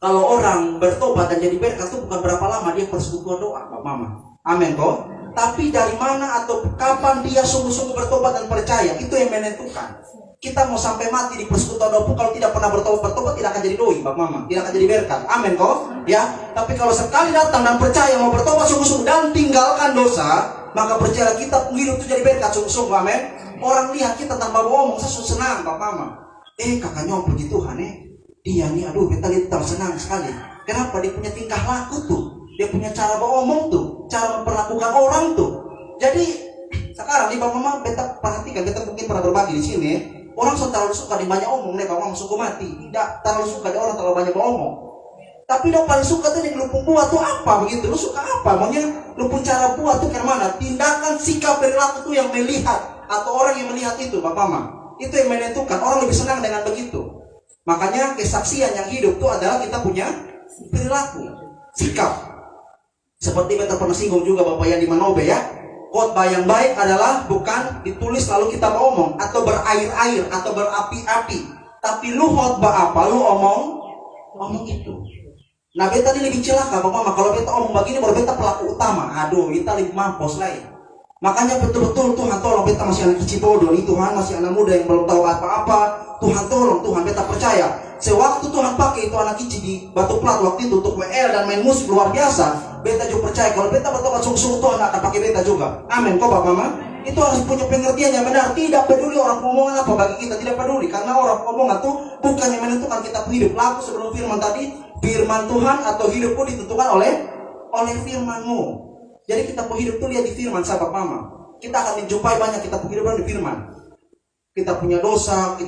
kalau orang bertobat dan jadi berkat itu bukan berapa lama dia persekutuan doa, Bapak Mama. Amin kok. Tapi dari mana atau kapan dia sungguh-sungguh bertobat dan percaya, itu yang menentukan. Kita mau sampai mati di persekutuan doa, kalau tidak pernah bertobat tidak akan jadi doi, Bapak Mama, tidak akan jadi berkat. Amin kok. Ya. Tapi kalau sekali datang dan percaya mau bertobat sungguh-sungguh dan tinggalkan dosa, maka percaya kita hidup itu jadi berkat sungguh-sungguh. Amin. Orang lihat kita tanpa bohong, saya senang, Bapak Mama. Kakaknya puji Tuhan dia nih, aduh beta lihat senang sekali. Kenapa? Dia punya tingkah laku tuh, dia punya cara ngomong tuh, cara memperlakukan orang tuh. Jadi sekarang nih Bapak Mama, beta perhatikan, beta mungkin pernah berbagi di sini. Orang terlalu suka di banyak omong nih Bapak Mama, suku mati. Tidak terlalu suka di orang terlalu banyak ngomong. Tapi lo paling suka tuh nih lupung buat tuh apa begitu? Lu suka apa? Maunya lupung cara buat tuh kemana? Tindakan, sikap, perilaku tuh yang melihat atau orang yang melihat itu Bapak Mama. Itu yang menentukan. Orang lebih senang dengan begitu. Makanya kesaksian yang hidup itu adalah kita punya perilaku, sikap. Seperti beta pernah singgung juga Bapak yang di Manobe ya. Khotbah yang baik adalah bukan ditulis lalu kita ngomong atau berair-air atau berapi-api. Tapi lu khotbah apa? Lu omong itu. Nah beta ini lebih celaka Bapak Mama. Kalau beta omong begini baru beta pelaku utama. Aduh, kita lebih mampus lain. Makanya betul-betul Tuhan tolong, beta masih anak kecil bodoh nih, Tuhan masih anak muda yang belum tahu apa-apa. Tuhan tolong, Tuhan beta percaya. Sewaktu Tuhan pakai itu anak kecil di Batu Plat waktu itu untuk WL dan main musik luar biasa, beta juga percaya kalau beta bertobat sungguh-sungguh Tuhan akan pakai beta juga. Amin kok Bapak Mama. Itu harus punya pengertian yang benar. Tidak peduli orang omongan apa bagi kita, tidak peduli karena orang omongan itu bukan yang menentukan kita hidup. Laku sebelum firman tadi, firman Tuhan atau hidupku ditentukan oleh firman-Mu. Jadi kita hidup tuh lihat di firman sahabat Mama. Kita akan menjumpai banyak kita kehidupan di firman. Kita punya dosa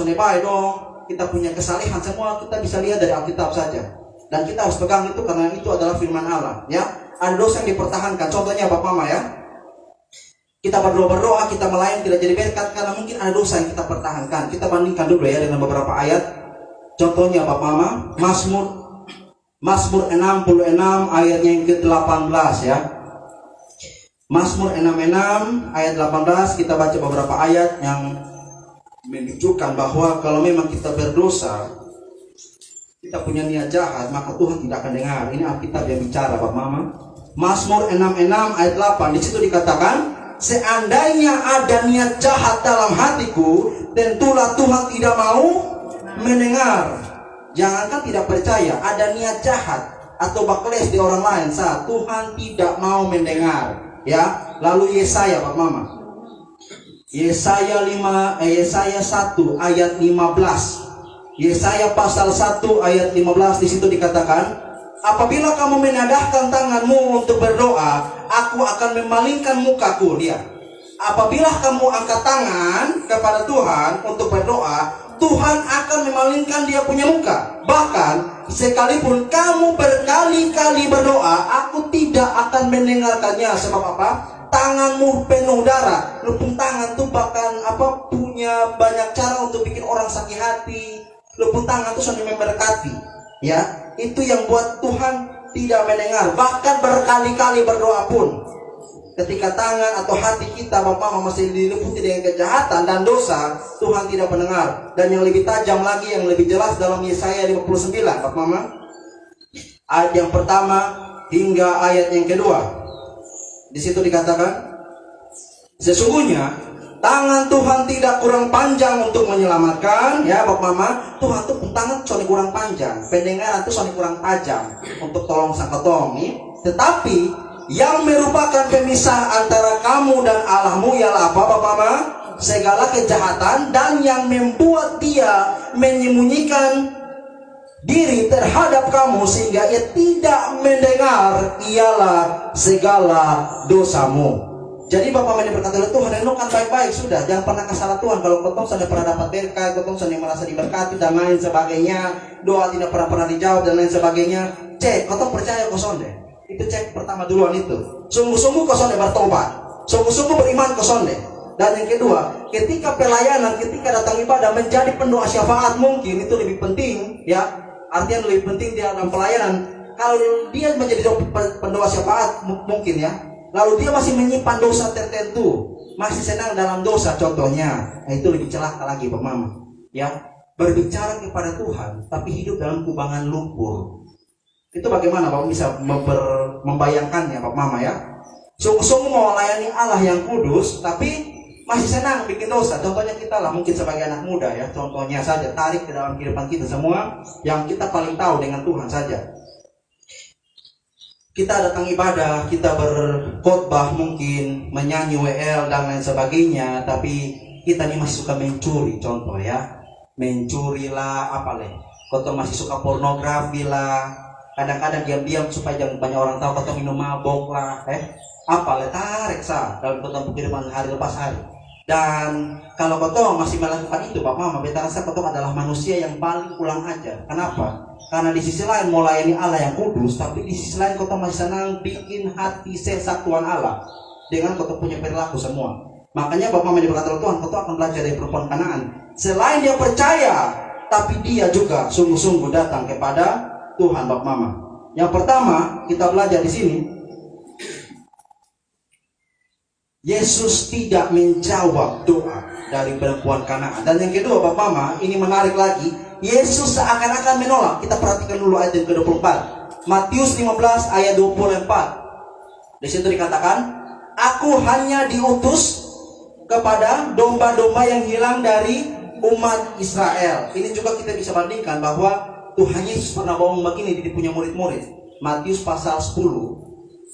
nebai dong. Kita punya kesalehan semua kita bisa lihat dari Alkitab saja. Dan kita harus pegang itu karena itu adalah firman Allah. Ya, ada dosa yang dipertahankan. Contohnya Bapak Mama ya. Kita berdoa, kita melayani tidak jadi berkat karena mungkin ada dosa yang kita pertahankan. Kita bandingkan dulu ya dengan beberapa ayat. Contohnya Bapak Mama, Mazmur 66 ayatnya yang ke-18 ya. Mazmur 66 ayat 18, kita baca beberapa ayat yang menunjukkan bahwa kalau memang kita berdosa, kita punya niat jahat, maka Tuhan tidak akan dengar. Ini Alkitab yang bicara Bapak Mama. Mazmur 66 ayat 8, di situ dikatakan, seandainya ada niat jahat dalam hatiku, tentulah Tuhan tidak mau mendengar. Jangankan tidak percaya, ada niat jahat atau bakles di orang lain, saat Tuhan tidak mau mendengar. Ya, lalu Yesaya Pak Mama. Yesaya 1 ayat 15. Yesaya pasal 1 ayat 15, di situ dikatakan, apabila kamu menadahkan tanganmu untuk berdoa, aku akan memalingkan mukaku. Dia. Apabila kamu angkat tangan kepada Tuhan untuk berdoa, Tuhan akan memalingkan dia punya muka. Bahkan sekalipun kamu berkali-kali berdoa, aku tidak akan mendengarkannya. Sebab apa? Tanganmu penuh darah. Lupung tangan tuh bahkan punya banyak cara untuk bikin orang sakit hati. Lupung tangan tuh sampai memberkati. Ya, itu yang buat Tuhan tidak mendengar. Bahkan berkali-kali berdoa pun, ketika tangan atau hati kita Bapak masih diliputi dengan kejahatan dan dosa, Tuhan tidak mendengar. Dan yang lebih tajam lagi, yang lebih jelas dalam Yesaya 59 Bapak Mama, ayat yang pertama hingga ayat yang kedua. Di situ dikatakan, sesungguhnya tangan Tuhan tidak kurang panjang untuk menyelamatkan, ya Bapak Mama. Tuhan tuh tangan soalnya kurang panjang, pendengaran tuh soalnya kurang tajam untuk tolong sang ketong nih. Tetapi yang merupakan pemisah antara kamu dan Allahmu ialah apa Bapak Mama? Segala kejahatan, dan yang membuat dia menyembunyikan diri terhadap kamu sehingga ia tidak mendengar ialah segala dosamu. Jadi Bapak Mama berkata, Tuhan renungkan baik-baik sudah, jangan pernah kesalah Tuhan. Kalau kotong sudah pernah dapat berkat, kotong sudah merasa diberkati dan lain sebagainya, doa tidak pernah dijawab dan lain sebagainya, cek kotong percaya kosong deh. Itu cek pertama duluan itu. Sungguh-sungguh kosong deh bertobat, sungguh-sungguh beriman kosong deh. Dan yang kedua, ketika pelayanan, ketika datang ibadah menjadi pendoa syafaat, mungkin itu lebih penting, ya. Artinya lebih penting dia dalam pelayanan. Kalau dia menjadi pendoa syafaat mungkin ya, lalu dia masih menyimpan dosa tertentu, masih senang dalam dosa contohnya, nah itu lebih celaka lagi Pak Mama. Ya, berbicara kepada Tuhan tapi hidup dalam kubangan lumpur. Itu bagaimana Bapak bisa membayangkannya Pak Mama ya? Sungguh-sungguh mau melayani Allah yang kudus tapi masih senang bikin dosa. Contohnya kita lah, mungkin sebagai anak muda ya, contohnya saja, tarik ke dalam kehidupan kita semua yang kita paling tahu dengan Tuhan saja. Kita datang ibadah, kita berkhotbah, mungkin menyanyi WL dan lain sebagainya, tapi kita ini masih suka mencuri, contoh ya, mencuri lah, kau masih suka pornografi lah, kadang-kadang diam-diam supaya jangan banyak orang tahu kau minum mabok lah, tarik sah dalam kehidupan hari lepas hari. Dan kalau kau masih melakukan itu Pak Mama, beta rasa kau adalah manusia yang paling kurang ajar. Kenapa? Karena di sisi lain mau layani Allah yang kudus, tapi di sisi lain kau masih senang bikin hati sesak Tuhan Allah dengan kau punya perilaku semua. Makanya Bapak Mama berkata Tuhan, kau akan belajar dari perempuan Kanaan. Selain dia percaya, tapi dia juga sungguh-sungguh datang kepada Tuhan Bapak Mama. Yang pertama kita belajar di sini, Yesus tidak menjawab doa dari perempuan Kanaan. Dan yang kedua Bapak Mama, ini menarik lagi, Yesus seakan-akan menolak. Kita perhatikan dulu ayat yang ke-24. Matius 15 ayat 24. Di situ dikatakan, aku hanya diutus kepada domba-domba yang hilang dari umat Israel. Ini juga kita bisa bandingkan bahwa Tuhan Yesus pernah ngomong begini di punya murid-murid. Matius pasal 10.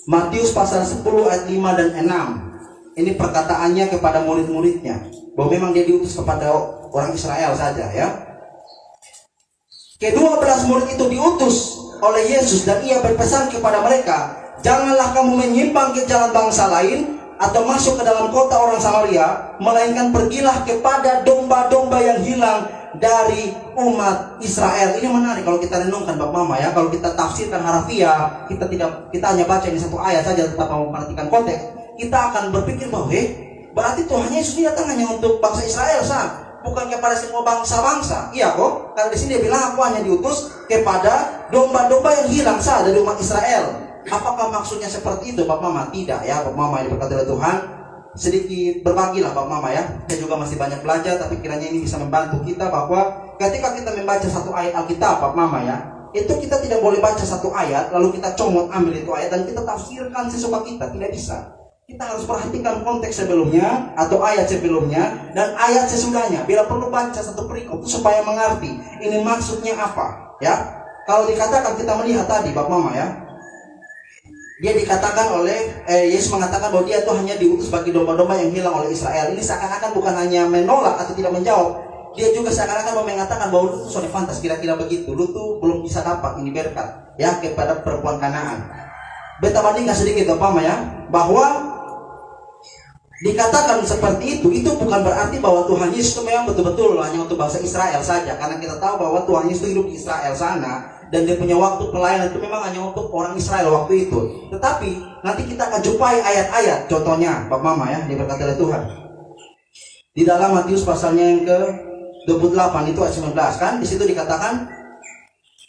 Matius pasal 10 ayat 5 dan 6. Ini perkataannya kepada murid-muridnya, bahwa memang dia diutus kepada orang Israel saja ya. Ke-12 murid itu diutus oleh Yesus dan ia berpesan kepada mereka, janganlah kamu menyimpang ke jalan bangsa lain atau masuk ke dalam kota orang Samaria, melainkan pergilah kepada domba-domba yang hilang dari umat Israel. Ini menarik kalau kita renungkan Bapak Mama ya. Kalau kita tafsirkan harafiah, kita hanya baca ini satu ayat saja tanpa memperhatikan konteks, kita akan berpikir bahwa berarti Tuhan Yesus datang hanya untuk bangsa Israel bukan kepada semua bangsa-bangsa. Iya kok, karena di sini dia bilang aku hanya diutus kepada domba-domba yang hilang dari umat Israel. Apakah maksudnya seperti itu Bapak Mama? Tidak ya Bapak Mama, yang berkata oleh Tuhan. Sedikit berbagilah Bapak Mama ya. Saya juga masih banyak belajar, tapi kiranya ini bisa membantu kita bahwa ketika kita membaca satu ayat Alkitab Bapak Mama ya, itu kita tidak boleh baca satu ayat lalu kita comot ambil itu ayat dan kita tafsirkan sesuka kita. Tidak bisa. Kita harus perhatikan konteks sebelumnya atau ayat sebelumnya dan ayat sesudahnya. Bila perlu baca satu perikop supaya mengerti ini maksudnya apa ya. Kalau dikatakan kita melihat tadi Bapak Mama ya, dia dikatakan oleh Yesus mengatakan bahwa dia itu hanya diutus bagi domba-domba yang hilang oleh Israel. Ini seakan-akan bukan hanya menolak atau tidak menjawab, dia juga seakan-akan mengatakan bahwa lu tuh soalnya fantas, kira-kira begitu, lu tuh belum bisa dapat ini berkat ya kepada perempuan Kanaan. Beta bandingkan sedikit Bapak Mama ya, bahwa dikatakan seperti itu bukan berarti bahwa Tuhan Yesus itu memang betul-betul hanya untuk bangsa Israel saja. Karena kita tahu bahwa Tuhan Yesus hidup di Israel sana dan dia punya waktu pelayanan itu memang hanya untuk orang Israel waktu itu. Tetapi nanti kita akan jumpai ayat-ayat, contohnya Bapak Mama ya, diberkati oleh Tuhan. Di dalam Matius pasalnya yang ke 28 itu ayat 19 kan, di situ dikatakan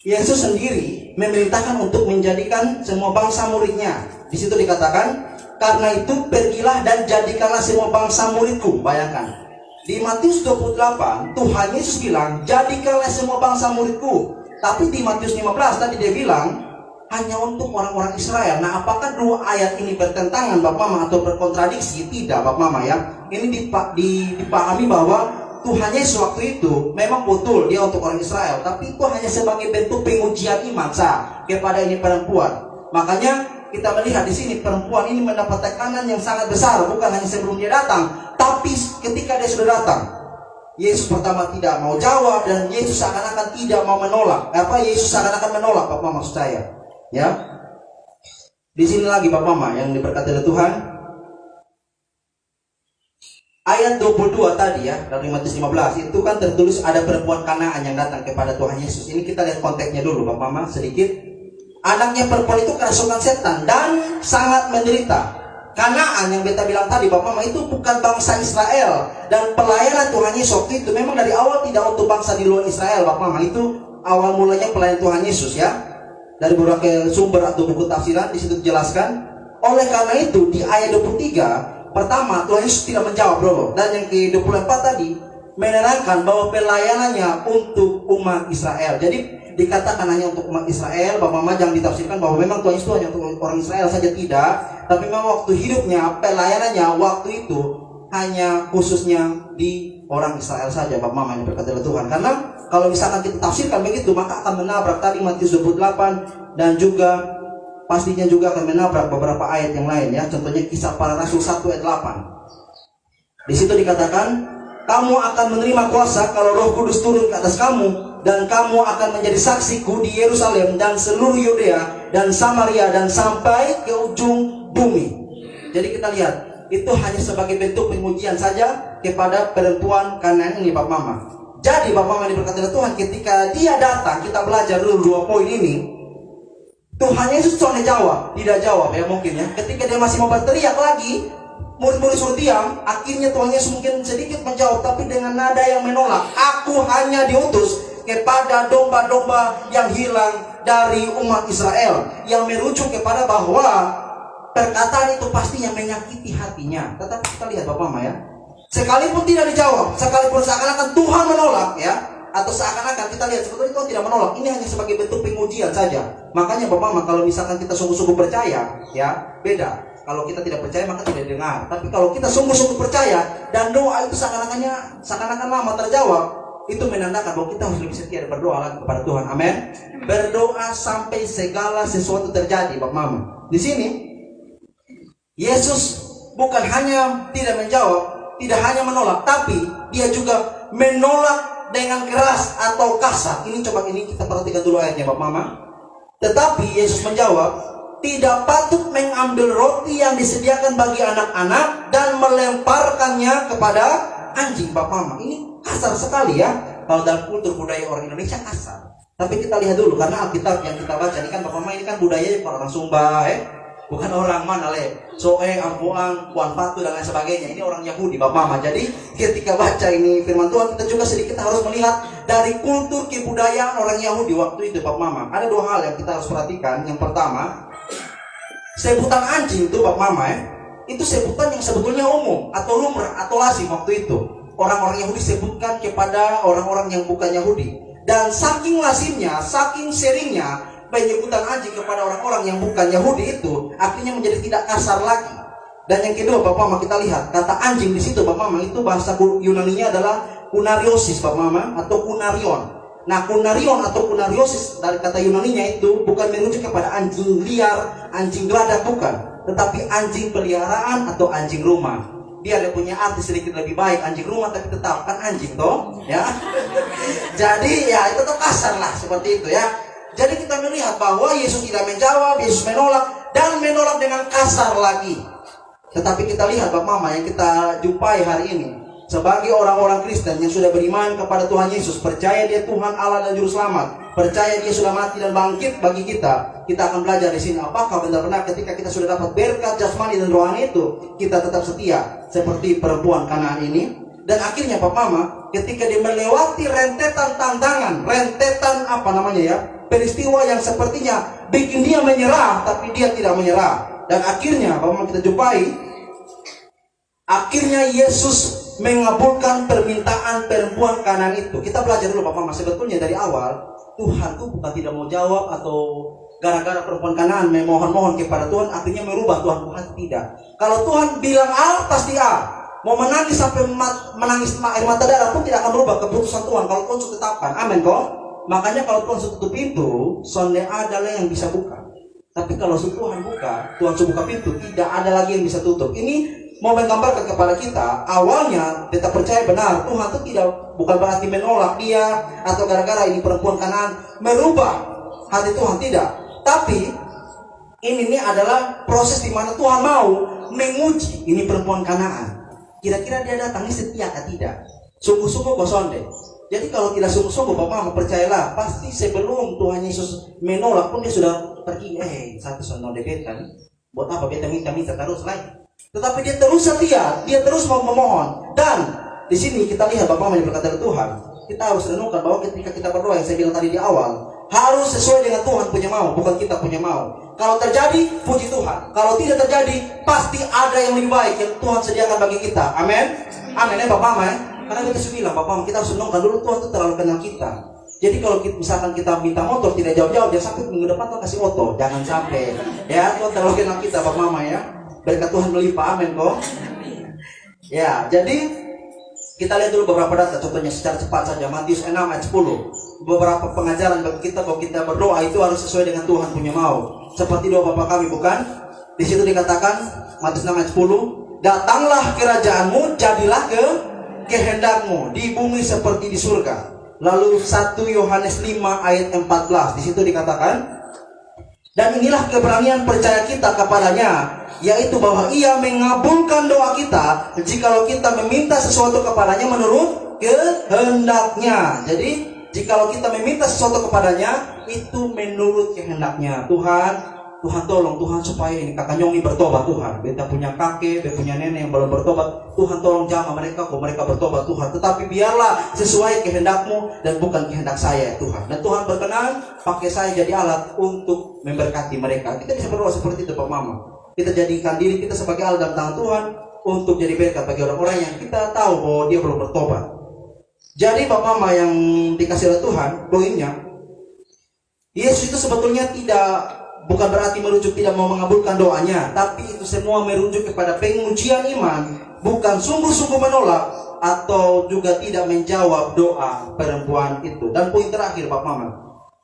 Yesus sendiri memerintahkan untuk menjadikan semua bangsa muridnya. Di situ dikatakan, karena itu pergilah dan jadikanlah semua bangsa muridku. Bayangkan, di Matius 28 Tuhan Yesus bilang jadikanlah semua bangsa muridku. Tapi di Matius 15 tadi dia bilang hanya untuk orang-orang Israel. Nah, apakah dua ayat ini bertentangan Bapak Mama atau berkontradiksi? Tidak Bapak Mama ya. Ini dipahami bahwa Tuhan Yesus waktu itu memang betul dia untuk orang Israel, tapi itu hanya sebagai bentuk pengujian iman kepada ini perempuan. Makanya kita melihat di sini perempuan ini mendapat tekanan yang sangat besar, bukan hanya sebelum dia datang, tapi ketika dia sudah datang. Yesus pertama tidak mau jawab, dan Yesus seakan-akan tidak mau menolak. Yesus seakan-akan menolak Bapak maksud saya. Ya. Di sini lagi Bapak Mama yang diberkati oleh Tuhan. Ayat 22 tadi ya, dari Matius 15 itu kan tertulis ada perempuan Kanaan yang datang kepada Tuhan Yesus. Ini kita lihat konteksnya dulu Bapak Mama sedikit. Anaknya perempuan itu kerasukan setan dan sangat menderita. Kanaan yang beta bilang tadi Bapak Mama itu bukan bangsa Israel, dan pelayanan Tuhan Yesus waktu itu memang dari awal tidak untuk bangsa di luar Israel Bapak Mama. Itu awal mulanya pelayanan Tuhan Yesus ya. Dari beberapa sumber atau buku tafsiran di situ dijelaskan. Oleh karena itu di ayat 23 pertama Tuhan Yesus tidak menjawab bro. Dan yang ke-24 tadi menerangkan bahwa pelayanannya untuk umat Israel. Jadi dikatakan hanya untuk umat Israel. Bapak Mama jangan ditafsirkan bahwa memang Tuhan Yesus hanya untuk orang Israel saja, tidak. Tapi memang waktu hidupnya, pelayanannya waktu itu hanya khususnya di orang Israel saja Bapak Mama yang berkata oleh Tuhan. Karena kalau misalkan kita tafsirkan begitu, maka akan menabrak tadi Matius 28, dan juga pastinya juga akan menabrak beberapa ayat yang lain ya. Contohnya Kisah Para Rasul 1 ayat 8. Di situ dikatakan, kamu akan menerima kuasa kalau Roh Kudus turun ke atas kamu, dan kamu akan menjadi saksiku di Yerusalem dan seluruh Yudea dan Samaria dan sampai ke ujung bumi. Jadi kita lihat, itu hanya sebagai bentuk pengujian saja kepada perempuan Kanaan ini Bapak Mama. Jadi Bapak Mama diberkati Tuhan, ketika dia datang, kita belajar dulu 2 poin ini. Tuhan Yesus soalnya tidak jawab ya mungkin ya. Ketika dia masih mau berteriak lagi, murid-murid suruh diam. Akhirnya Tuhan Yesus mungkin sedikit menjawab, tapi dengan nada yang menolak. Aku hanya diutus kepada domba-domba yang hilang dari umat Israel, yang merujuk kepada bahwa perkataan itu pastinya menyakiti hatinya. Tetapi kita lihat Bapak Mama ya, sekalipun tidak dijawab, sekalipun seakan-akan Tuhan menolak ya, atau seakan-akan kita lihat sebetulnya Tuhan tidak menolak, ini hanya sebagai bentuk pengujian saja. Makanya Bapak Mama, kalau misalkan kita sungguh-sungguh percaya ya, beda. Kalau kita tidak percaya maka tidak dengar. Tapi kalau kita sungguh-sungguh percaya dan doa itu seakan-akan lama terjawab, itu menandakan bahwa kita harus lebih setia berdoa lagi kepada Tuhan. Amin. Berdoa sampai segala sesuatu terjadi Bapak Mama. Di sini Yesus bukan hanya tidak menjawab, tidak hanya menolak, tapi dia juga menolak dengan keras atau kasar. Ini kita perhatikan dulu ayatnya Bapak Mama. Tetapi Yesus menjawab, tidak patut mengambil roti yang disediakan bagi anak-anak dan melemparkannya kepada anjing Bapak Mama. Ini kasar sekali ya. Kalau dalam kultur budaya orang Indonesia kasar. Tapi kita lihat dulu, karena Alkitab yang kita baca ini kan Bapak Mama, ini kan budayanya orang Sumba bukan orang mana Ampuang, Puan Fatu dan lain sebagainya. Ini orang Yahudi Bapak Mama. Jadi ketika baca ini firman Tuhan, kita juga sedikit harus melihat dari kultur kebudayaan orang Yahudi waktu itu Bapak Mama. Ada 2 hal yang kita harus perhatikan. Yang pertama, sebutan anjing itu Bapak Mama itu sebutan yang sebetulnya umum atau lumrah atau lazim waktu itu. Orang-orang Yahudi sebutkan kepada orang-orang yang bukan Yahudi. Dan saking lazimnya, saking seringnya penyebutan anjing kepada orang-orang yang bukan Yahudi itu akhirnya menjadi tidak kasar lagi. Dan yang kedua Bapak Mama, kita lihat kata anjing di situ Bapak Mama itu bahasa Yunaninya adalah kunariosis Bapak Mama, atau kunarion. Nah, kunarion atau kunariosis dari kata Yunaninya itu bukan merujuk kepada anjing liar, anjing geladak, bukan, tetapi anjing peliharaan atau anjing rumah. Dia ada punya arti sedikit lebih baik, anjing rumah, tapi tetap kan anjing toh ya. Jadi ya itu tuh kasar lah seperti itu ya. Jadi kita melihat bahwa Yesus tidak menjawab, Yesus menolak, dan menolak dengan kasar lagi. Tetapi kita lihat Bapak Mama yang kita jumpai hari ini, sebagai orang-orang Kristen yang sudah beriman kepada Tuhan Yesus, percaya dia Tuhan Allah dan Juru Selamat, percaya dia sudah mati dan bangkit bagi kita. Kita akan belajar di sini apakah benar-benar ketika kita sudah dapat berkat jasmani dan rohani itu, kita tetap setia seperti perempuan Kanaan ini. Dan akhirnya Pak Mama, ketika dia melewati rentetan tantangan, rentetan peristiwa yang sepertinya bikin dia menyerah, tapi dia tidak menyerah. Dan akhirnya Pak Mama, kita jumpai akhirnya Yesus mengabulkan permintaan perempuan Kanaan itu. Kita belajar dulu Pak Mama, sebetulnya dari awal Tuhan tuh bukan tidak mau jawab atau gara-gara perempuan Kanaan memohon-mohon kepada Tuhan akhirnya merubah Tuhan tidak. Kalau Tuhan bilang A pasti A. Mau menangis sampai menangis air mata darah pun tidak akan berubah keputusan Tuhan kalau Tuhan sudah tetapkan. Amin kok. Makanya kalau Tuhan sudah tutup pintu, sonde adalah yang bisa buka. Tapi kalau Tuhan buka, Tuhan sudah buka pintu, tidak ada lagi yang bisa tutup. Ini mau menggambarkan kepada kita, awalnya kita percaya benar Tuhan itu bukan berarti menolak dia atau gara-gara ini perempuan Kanaan merubah hati Tuhan, tidak. Tapi ini adalah proses di mana Tuhan mau menguji ini perempuan Kanaan. Kira-kira dia datang ini setia atau tidak? Sungguh-sungguh kosonde. Jadi kalau tidak sungguh-sungguh Bapak percayalah, pasti sebelum Tuhan Yesus menolak pun dia sudah pergi. Satu sonde kan? Buat apa kita minta terus lagi? Tetapi dia terus setia, dia terus mau memohon. Dan di sini kita lihat Bapak berkata Tuhan, kita harus renungkan bahwa ketika kita berdoa yang saya bilang tadi di awal, harus sesuai dengan Tuhan punya mau, bukan kita punya mau. Kalau terjadi, puji Tuhan. Kalau tidak terjadi, pasti ada yang lebih baik yang Tuhan sediakan bagi kita. Amin. Amin ya Bapak ya. Karena kita sudah bilang Bapak, kita harus renungkan dulu Tuhan itu terlalu kenal kita. Jadi kalau misalkan kita minta motor tidak jauh-jauh, dia sampai minggu depan Tuhan kasih oto, jangan sampai. Ya, Tuhan terlalu kenal kita Bapak Mama ya. Berkat Tuhan melimpah, amin kok. Ya, jadi kita lihat dulu beberapa data, contohnya secara cepat saja. Matius 6 ayat 10. Beberapa pengajaran bagi kita kalau kita berdoa itu harus sesuai dengan Tuhan punya mau. Seperti doa Bapa kami, bukan? Di situ dikatakan Matius 6 ayat 10, datanglah kerajaanmu, jadilah kehendakmu di bumi seperti di surga. Lalu 1 Yohanes 5 ayat 14, di situ dikatakan, dan inilah keberanian percaya kita kepadanya, yaitu bahwa ia mengabulkan doa kita jikalau kita meminta sesuatu kepadanya menurut kehendaknya. Jadi jikalau kita meminta sesuatu kepadanya itu menurut kehendaknya. Tuhan tolong Tuhan supaya ini kakak Nyong ini bertobat Tuhan. Beta punya kakek, beta punya nenek yang belum bertobat. Tuhan tolong jamah mereka kok mereka bertobat Tuhan. Tetapi biarlah sesuai kehendakmu dan bukan kehendak saya Tuhan. Dan Tuhan berkenan pakai saya jadi alat untuk memberkati mereka. Kita bisa berdoa seperti itu Pak Mama. Kita jadikan diri kita sebagai alat dalam tangan Tuhan untuk jadi berkat bagi orang-orang yang kita tahu bahwa dia belum bertobat. Jadi Pak Mama yang dikasih oleh Tuhan, poinnya Yesus itu sebetulnya bukan berarti merujuk tidak mau mengabulkan doanya, tapi itu semua merujuk kepada pengujian iman, bukan sungguh-sungguh menolak atau juga tidak menjawab doa perempuan itu. Dan poin terakhir Pak Mama,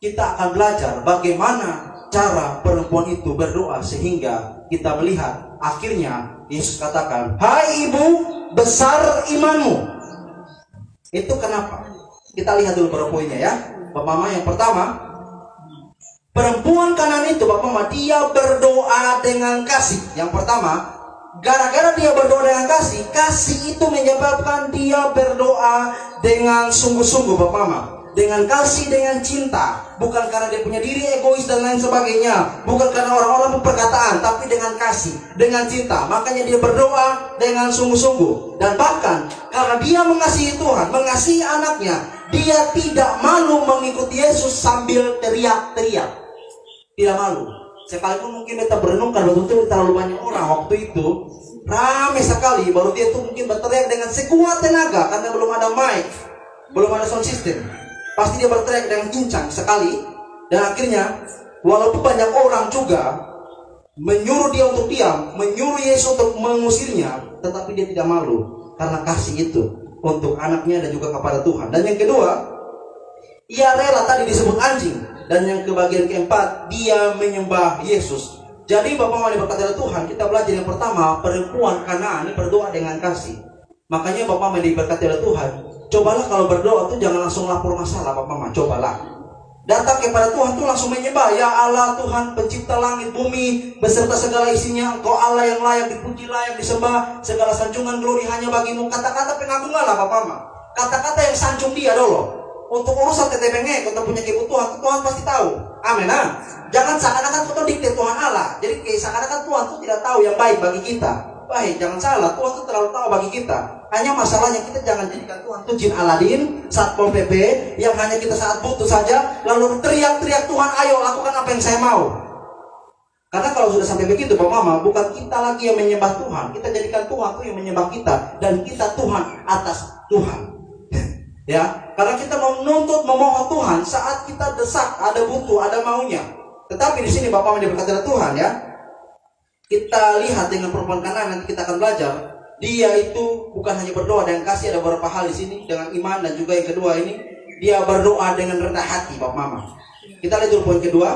kita akan belajar bagaimana cara perempuan itu berdoa sehingga kita melihat akhirnya Yesus katakan, hai ibu, besar imanmu. Itu kenapa? Kita lihat dulu beberapa poinnya ya Pak Mama. Yang pertama, perempuan Kanaan itu Pak Mama, dia berdoa dengan kasih. Yang pertama, gara-gara dia berdoa dengan kasih itu menyebabkan dia berdoa dengan sungguh-sungguh Pak Mama. Dengan kasih, dengan cinta. Bukan karena dia punya diri egois dan lain sebagainya. Bukan karena orang-orang perkataan, tapi dengan kasih, dengan cinta. Makanya dia berdoa dengan sungguh-sungguh. Dan bahkan karena dia mengasihi Tuhan, mengasihi anaknya, dia tidak malu mengikuti Yesus sambil teriak-teriak. Tidak malu. Sekalipun mungkin kita berenungkan betul-betul terlalu banyak orang waktu itu, ramai sekali. Baru dia tuh mungkin berteriak dengan sekuat tenaga karena belum ada mic, belum ada sound system. Pasti dia berteriak dengan kencang sekali. Dan akhirnya walaupun banyak orang juga menyuruh dia untuk diam, menyuruh Yesus untuk mengusirnya, tetapi dia tidak malu karena kasih itu untuk anaknya dan juga kepada Tuhan. Dan yang kedua, ia rela, tadi disebut anjing. Dan yang kebagian keempat, dia menyembah Yesus. Jadi Bapak Mama berkata Tuhan, kita belajar yang pertama, perempuan Kanaan ini berdoa dengan kasih. Makanya Bapak Mama diberkati oleh Tuhan, cobalah kalau berdoa tuh jangan langsung lapor masalah Bapak Mama, cobalah datang kepada Tuhan tuh langsung menyembah. Ya Allah Tuhan pencipta langit bumi beserta segala isinya, Engkau Allah yang layak dipuji, layak disembah, segala sanjungan glori hanya bagimu. Kata-kata pengagungan lah Bapak Mama, kata-kata yang sanjung dia dulu. Untuk urusan tetebenge, kau punya kebutuhan, Tuhan pasti tahu. Amin. Nah, jangan seakan-akan kau dikte Tuhan Allah. Jadi seakan-akan Tuhan itu tidak tahu yang baik bagi kita. Baik, jangan salah. Tuhan itu terlalu tahu bagi kita. Hanya masalahnya kita jangan jadikan Tuhan itu jin Aladin, Satpol PP, yang hanya kita saat butuh saja, lalu teriak-teriak Tuhan, ayo lakukan apa yang saya mau. Karena kalau sudah sampai begitu, Pak Mama, bukan kita lagi yang menyembah Tuhan. Kita jadikan Tuhan itu yang menyembah kita, dan kita Tuhan atas Tuhan. Ya, karena kita menuntut memohon Tuhan saat kita desak, ada butuh, ada maunya. Tetapi di sini Bapak berkata Tuhan ya, kita lihat dengan perempuan Kanaan, nanti kita akan belajar. Dia itu bukan hanya berdoa dengan kasih, ada beberapa hal di sini dengan iman, dan juga yang kedua ini dia berdoa dengan rendah hati, Bapak Mama. Kita lihat dulu poin kedua.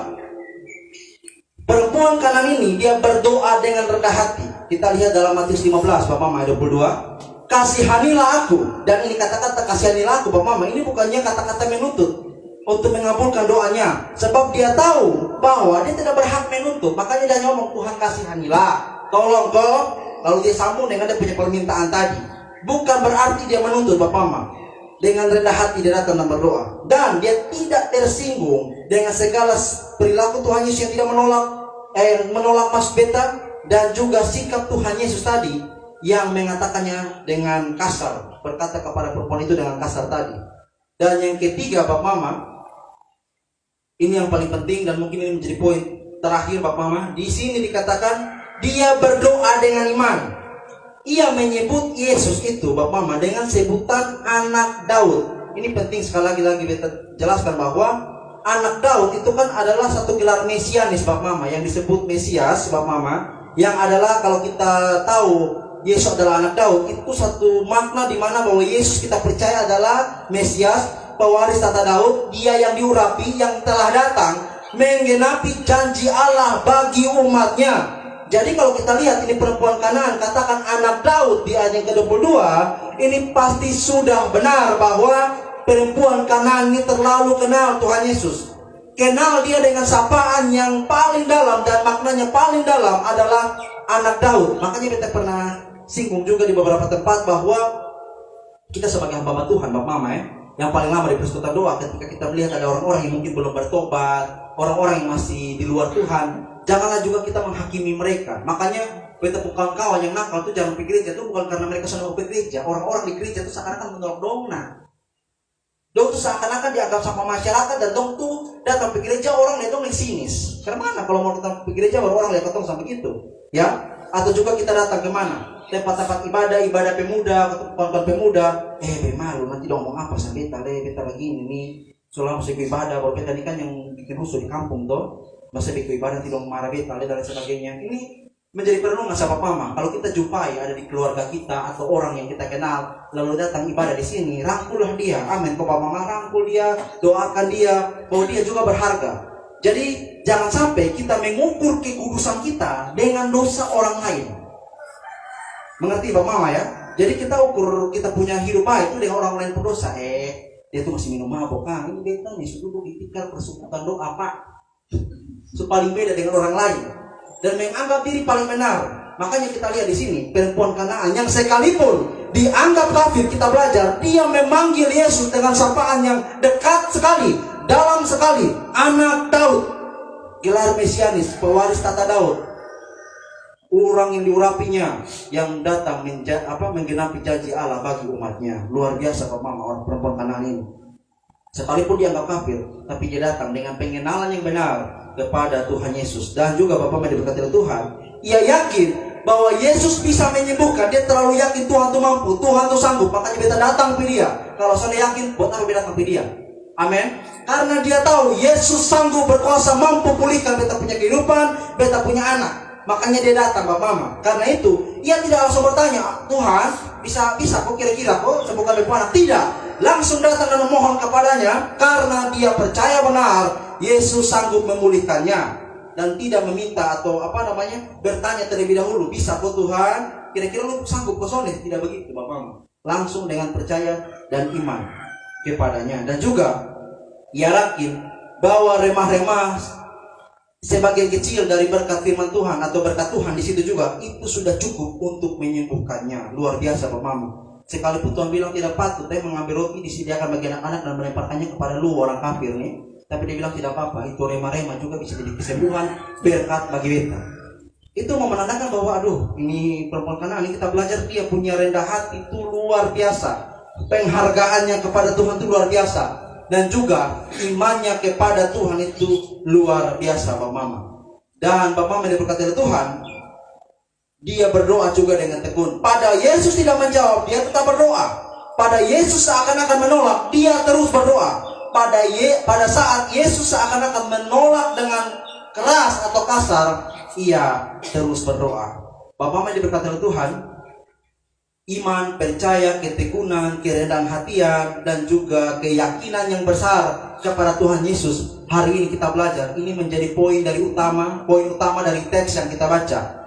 Perempuan Kanaan ini dia berdoa dengan rendah hati. Kita lihat dalam Matius 15, Bapak Mama, ayat 22. Kasihanilah aku. Dan ini kata-kata kasihanilah aku, Bapak Mama, ini bukannya kata-kata menuntut untuk mengabulkan doanya. Sebab dia tahu bahwa dia tidak berhak menuntut. Makanya dia ngomong, Tuhan kasihanilah, tolong kau. Lalu dia sambung dengan dia punya permintaan tadi. Bukan berarti dia menuntut, Bapak Mama. Dengan rendah hati dia datang dan berdoa. Dan dia tidak tersinggung dengan segala perilaku Tuhan Yesus yang tidak menolak masbeta, dan juga sikap Tuhan Yesus tadi yang mengatakannya dengan kasar, berkata kepada perempuan itu dengan kasar tadi. Dan yang ketiga, Bapak Mama, ini yang paling penting dan mungkin ini menjadi poin terakhir, Bapak Mama. Di sini dikatakan dia berdoa dengan iman. Ia menyebut Yesus itu, Bapak Mama, dengan sebutan anak Daud. Ini penting sekali lagi kita jelaskan bahwa anak Daud itu kan adalah satu gelar mesianis, Bapak Mama, yang disebut Mesias, Bapak Mama, yang adalah kalau kita tahu Yesus adalah anak Daud, itu satu makna di mana bahwa Yesus kita percaya adalah Mesias, pewaris tata Daud, dia yang diurapi, yang telah datang menggenapi janji Allah bagi umatnya. Jadi kalau kita lihat ini perempuan Kanaan katakan anak Daud di ayat yang ke-22, ini pasti sudah benar bahwa perempuan Kanaan ini terlalu kenal Tuhan Yesus. Kenal dia dengan sapaan yang paling dalam dan maknanya paling dalam adalah anak Daud. Makanya kita pernah singgung juga di beberapa tempat bahwa kita sebagai hamba Tuhan, Bapak Mama ya, yang paling lama di persekutuan doa, ketika kita melihat ada orang-orang yang mungkin belum bertobat, orang-orang yang masih di luar Tuhan, janganlah juga kita menghakimi mereka. Makanya kita bukan kawan yang nakal itu jangan pergi gereja, itu bukan karena mereka senang pergi gereja. Orang-orang di gereja itu seakan-akan menolak dongna. Dong itu seakan-akan dianggap sama masyarakat, dan dong tuh datang pergi gereja orang lihat dong sininis. Karena mana kalau mau datang pergi gereja baru orang lihat ketong sampai gitu, ya? Atau juga kita datang ke mana? Tempat-tempat ibadah pemuda, tempat pemuda. Malu nanti dong mau apa sama beta begini nih. Soalnya masih ibadah, bahwa beta ini kan yang bikin rusuh di kampung tuh. Masa bikin ibadah tidak marah beta dan sebagainya. Ini menjadi perenungan sama Mama. Kalau kita jumpai ada di keluarga kita atau orang yang kita kenal lalu datang ibadah di sini, rangkullah dia. Amin. Papa Mama rangkul dia, doakan dia bahwa dia juga berharga. Jadi jangan sampai kita mengukur kekudusan kita dengan dosa orang lain. Mengerti Bapak Mama ya? Jadi kita ukur kita punya hidup baik itu dengan orang lain berdosa. Dia tuh masih minum mabok. Ini beta nih sudah ditikar persekutuan doa Pak. Paling beda dengan orang lain dan menganggap diri paling benar. Makanya kita lihat di sini perempuan Kanaan yang sekalipun dianggap kafir, kita belajar dia memanggil Yesus dengan sapaan yang dekat sekali, dalam sekali, anak Daud, gelar mesianis, pewaris tata Daud, orang yang diurapinya, yang datang menggenapi janji Allah bagi umatnya. Luar biasa Pak Mama, orang perempuan Kanaan ini. Sekalipun dianggap kafir, tapi dia datang dengan pengenalan yang benar kepada Tuhan Yesus. Dan juga Bapak diberkati Tuhan, ia yakin bahwa Yesus bisa menyembuhkan. Dia terlalu yakin Tuhan itu mampu, Tuhan itu sanggup. Makanya beta datang ke dia. Kalau saya yakin, buat apa beta datang ke dia? Amin. Karena dia tahu Yesus sanggup, berkuasa, mampu pulihkan beta punya kehidupan, beta punya anak. Makanya dia datang Bapak Mama. Karena itu ia tidak langsung bertanya, Tuhan bisa kok kira-kira kok sembuhkan beta anak? Tidak. Langsung datang dan memohon kepadanya karena dia percaya benar Yesus sanggup memulihkannya, dan tidak meminta atau bertanya terlebih dahulu, bisa kok Tuhan, kira-kira lu sanggup kok soleh? Tidak begitu Bapak. Langsung dengan percaya dan iman kepadanya. Dan juga ia yakin bahwa remah-remah sebagian kecil dari berkat firman Tuhan atau berkat Tuhan di situ juga itu sudah cukup untuk menyembuhkannya. Luar biasa Bapak Mama. Sekalipun Tuhan bilang tidak patut mengambil roti disediakan bagi anak-anak dan melemparkannya kepada lu orang kafir nih, tapi dia bilang tidak apa-apa, itu rema-rema juga bisa jadi kesembuhan, berkat bagi beta. Itu mau menandakan bahwa ini perempuan Kanaan ini kita belajar dia punya rendah hati itu luar biasa, penghargaannya kepada Tuhan itu luar biasa, dan juga imannya kepada Tuhan itu luar biasa, Bapak Mama. Dan Bapak Mama berkata Tuhan, dia berdoa juga dengan tekun. Pada Yesus tidak menjawab, dia tetap berdoa. Pada Yesus seakan-akan menolak, dia terus berdoa. Pada saat Yesus seakan-akan menolak dengan keras atau kasar, ia terus berdoa. Bapak Mama berkata Tuhan, iman, percaya, ketekunan, kerendahan hatian, dan juga keyakinan yang besar kepada Tuhan Yesus. Hari ini kita belajar, ini menjadi poin utama dari teks yang kita baca.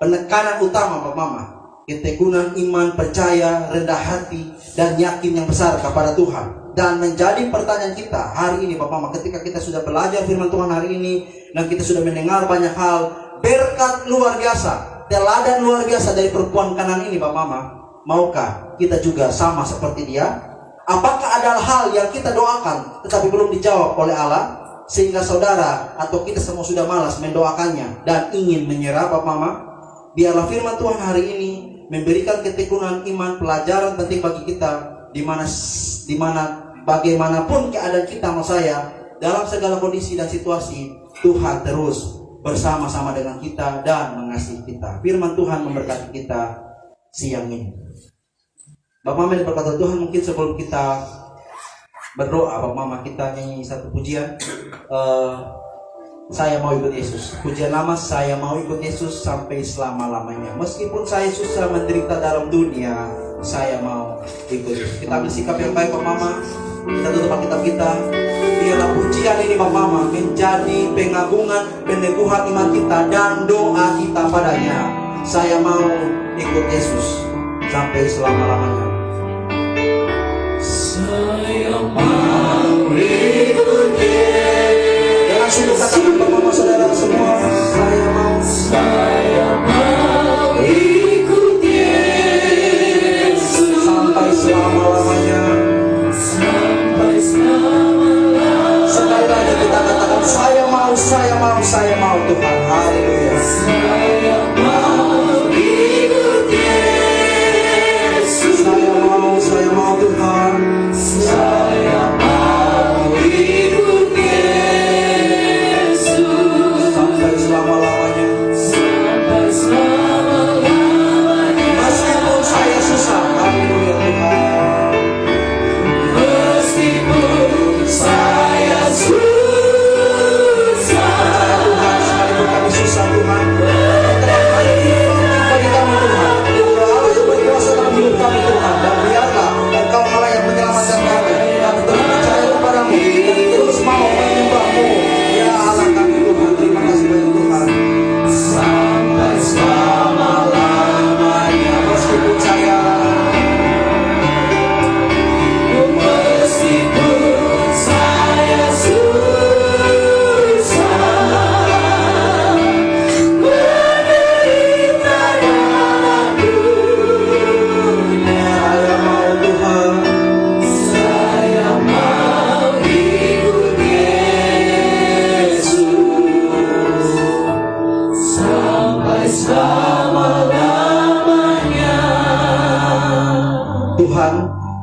Penekanan utama Bapak Mama, ketekunan iman, percaya, rendah hati, dan yakin yang besar kepada Tuhan. Dan menjadi pertanyaan kita hari ini Bapak Mama, ketika kita sudah belajar firman Tuhan hari ini, dan kita sudah mendengar banyak hal, berkat luar biasa, teladan luar biasa dari perempuan Kanaan ini Bapak Mama, maukah kita juga sama seperti dia? Apakah ada hal yang kita doakan tetapi belum dijawab oleh Allah, sehingga saudara atau kita semua sudah malas mendoakannya dan ingin menyerah Bapak Mama? Biarlah firman Tuhan hari ini memberikan ketekunan iman, pelajaran penting bagi kita, di mana bagaimanapun keadaan kita, saya dalam segala kondisi dan situasi, Tuhan terus bersama-sama dengan kita dan mengasihi kita. Firman Tuhan memberkati kita siang ini. Bapak Mama berkata Tuhan, mungkin sebelum kita berdoa, Bapak Mama kita nyanyi satu pujian. Saya mau ikut Yesus. Pujian lama, saya mau ikut Yesus sampai selama-lamanya. Meskipun saya susah menderita dalam dunia, saya mau ikut Yesus. Kita ambil sikap yang baik Bapak Mama. Kita tutup Alkitab kita. Biarlah pujian ini Bapak Mama menjadi pengagungan, peneguhan iman kita dan doa kita padanya. Saya mau ikut Yesus sampai selama-lamanya. Saya mau ikut Yesus. Sungguh katakan Bapak Mama saudara semua, saya mau ikut Yesus sampai selama-lamanya. Sekali lagi kita katakan saya mau Tuhan. Haleluya. Saya mau ikut Yesus. Saya mau Tuhan. Saya mau ikut Yesus sampai selama-lamanya. Meskipun saya susah, haleluya Tuhan. Meskipun saya susah, Tuhan, sekalipun kami susah Tuhan, bagi kami Tuhan, Allah yang berkuasa dalam hidup kami Tuhan, dan biarlah Engkau Allah yang menyelamatkan kami. Kami terus percaya kepadamu dan terus mau menyembahmu, ya Allah kami Tuhan. Terima kasih banyak Tuhan. Sampai selama-lamanya. Meskipun saya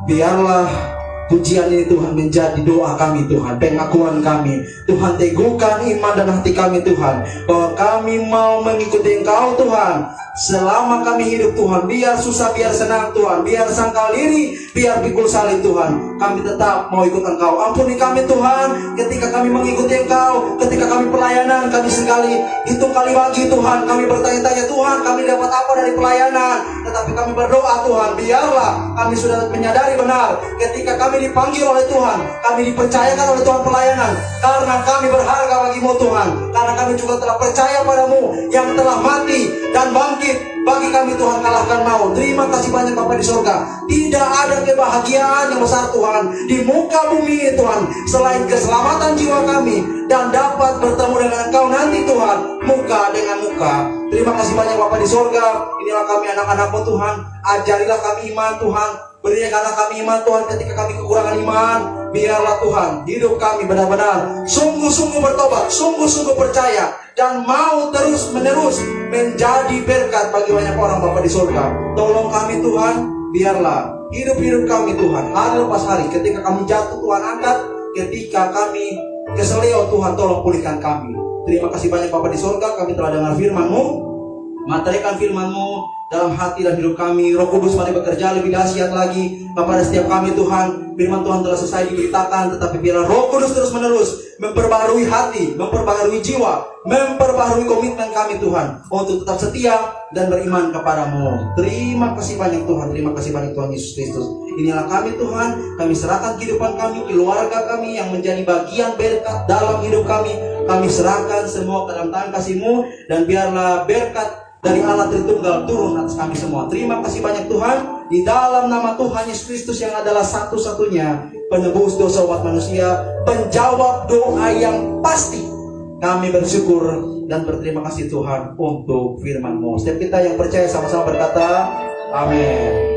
biarlah pujian ini Tuhan menjadi doa kami Tuhan, pengakuan kami Tuhan. Teguhkan iman dan hati kami Tuhan, bahwa kami mau mengikuti Engkau Tuhan selama kami hidup Tuhan. Biar susah, biar senang Tuhan, biar sangkal diri, biar pikul salib Tuhan, kami tetap mau ikut Engkau. Ampuni kami Tuhan ketika kami mengikuti Engkau, ketika kami pelayanan, kami sekali hitung kali bagi Tuhan, kami bertanya-tanya Tuhan kami dapat apa dari pelayanan. Tetapi kami berdoa Tuhan, biarlah kami sudah menyadari benar ketika kami dipanggil oleh Tuhan, kami dipercayakan oleh Tuhan pelayanan, karena kami berharga bagimu Tuhan, karena kami juga telah percaya padamu yang telah mati dan bangkit bagi kami Tuhan, kalahkan maut. Terima kasih banyak Bapa di surga. Tidak ada kebahagiaan yang besar Tuhan di muka bumi Tuhan selain keselamatan jiwa kami dan dapat bertemu dengan Engkau nanti Tuhan, muka dengan muka. Terima Terima kasih banyak Bapa di sorga. Inilah kami anak-anak-Mu Tuhan. Ajarilah kami iman Tuhan. Berikanlah kami iman Tuhan ketika kami kekurangan iman. Biarlah Tuhan hidup kami benar-benar sungguh-sungguh bertobat, sungguh-sungguh percaya, dan mau terus-menerus menjadi berkat bagi banyak orang Bapa di sorga. Tolong kami Tuhan. Biarlah hidup-hidup kami Tuhan hari lepas hari. Ketika kami jatuh Tuhan angkat. Ketika kami keseleo Tuhan tolong pulihkan kami. Terima kasih banyak Bapa di sorga. Kami telah dengar firman-Mu. Materikan firman-Mu dalam hati dan hidup kami. Roh Kudus mari bekerja lebih dahsyat lagi kepada setiap kami Tuhan. Firman Tuhan telah selesai diberitakan, tetapi biarlah Roh Kudus terus menerus memperbaharui hati, memperbaharui jiwa, memperbaharui komitmen kami Tuhan untuk tetap setia dan beriman kepadamu. Terima kasih banyak Tuhan. Terima kasih banyak Tuhan Yesus Kristus. Inilah kami Tuhan. Kami serahkan kehidupan kami, keluarga kami yang menjadi bagian berkat dalam hidup kami. Kami serahkan semua ke dalam tangan kasih-Mu, dan biarlah berkat dari Allah Tritunggal turun atas kami semua. Terima kasih banyak Tuhan. Di dalam nama Tuhan Yesus Kristus yang adalah satu-satunya penebus dosa umat manusia, penjawab doa yang pasti, kami bersyukur dan berterima kasih Tuhan untuk firman-Mu. Setiap kita yang percaya sama-sama berkata, amin.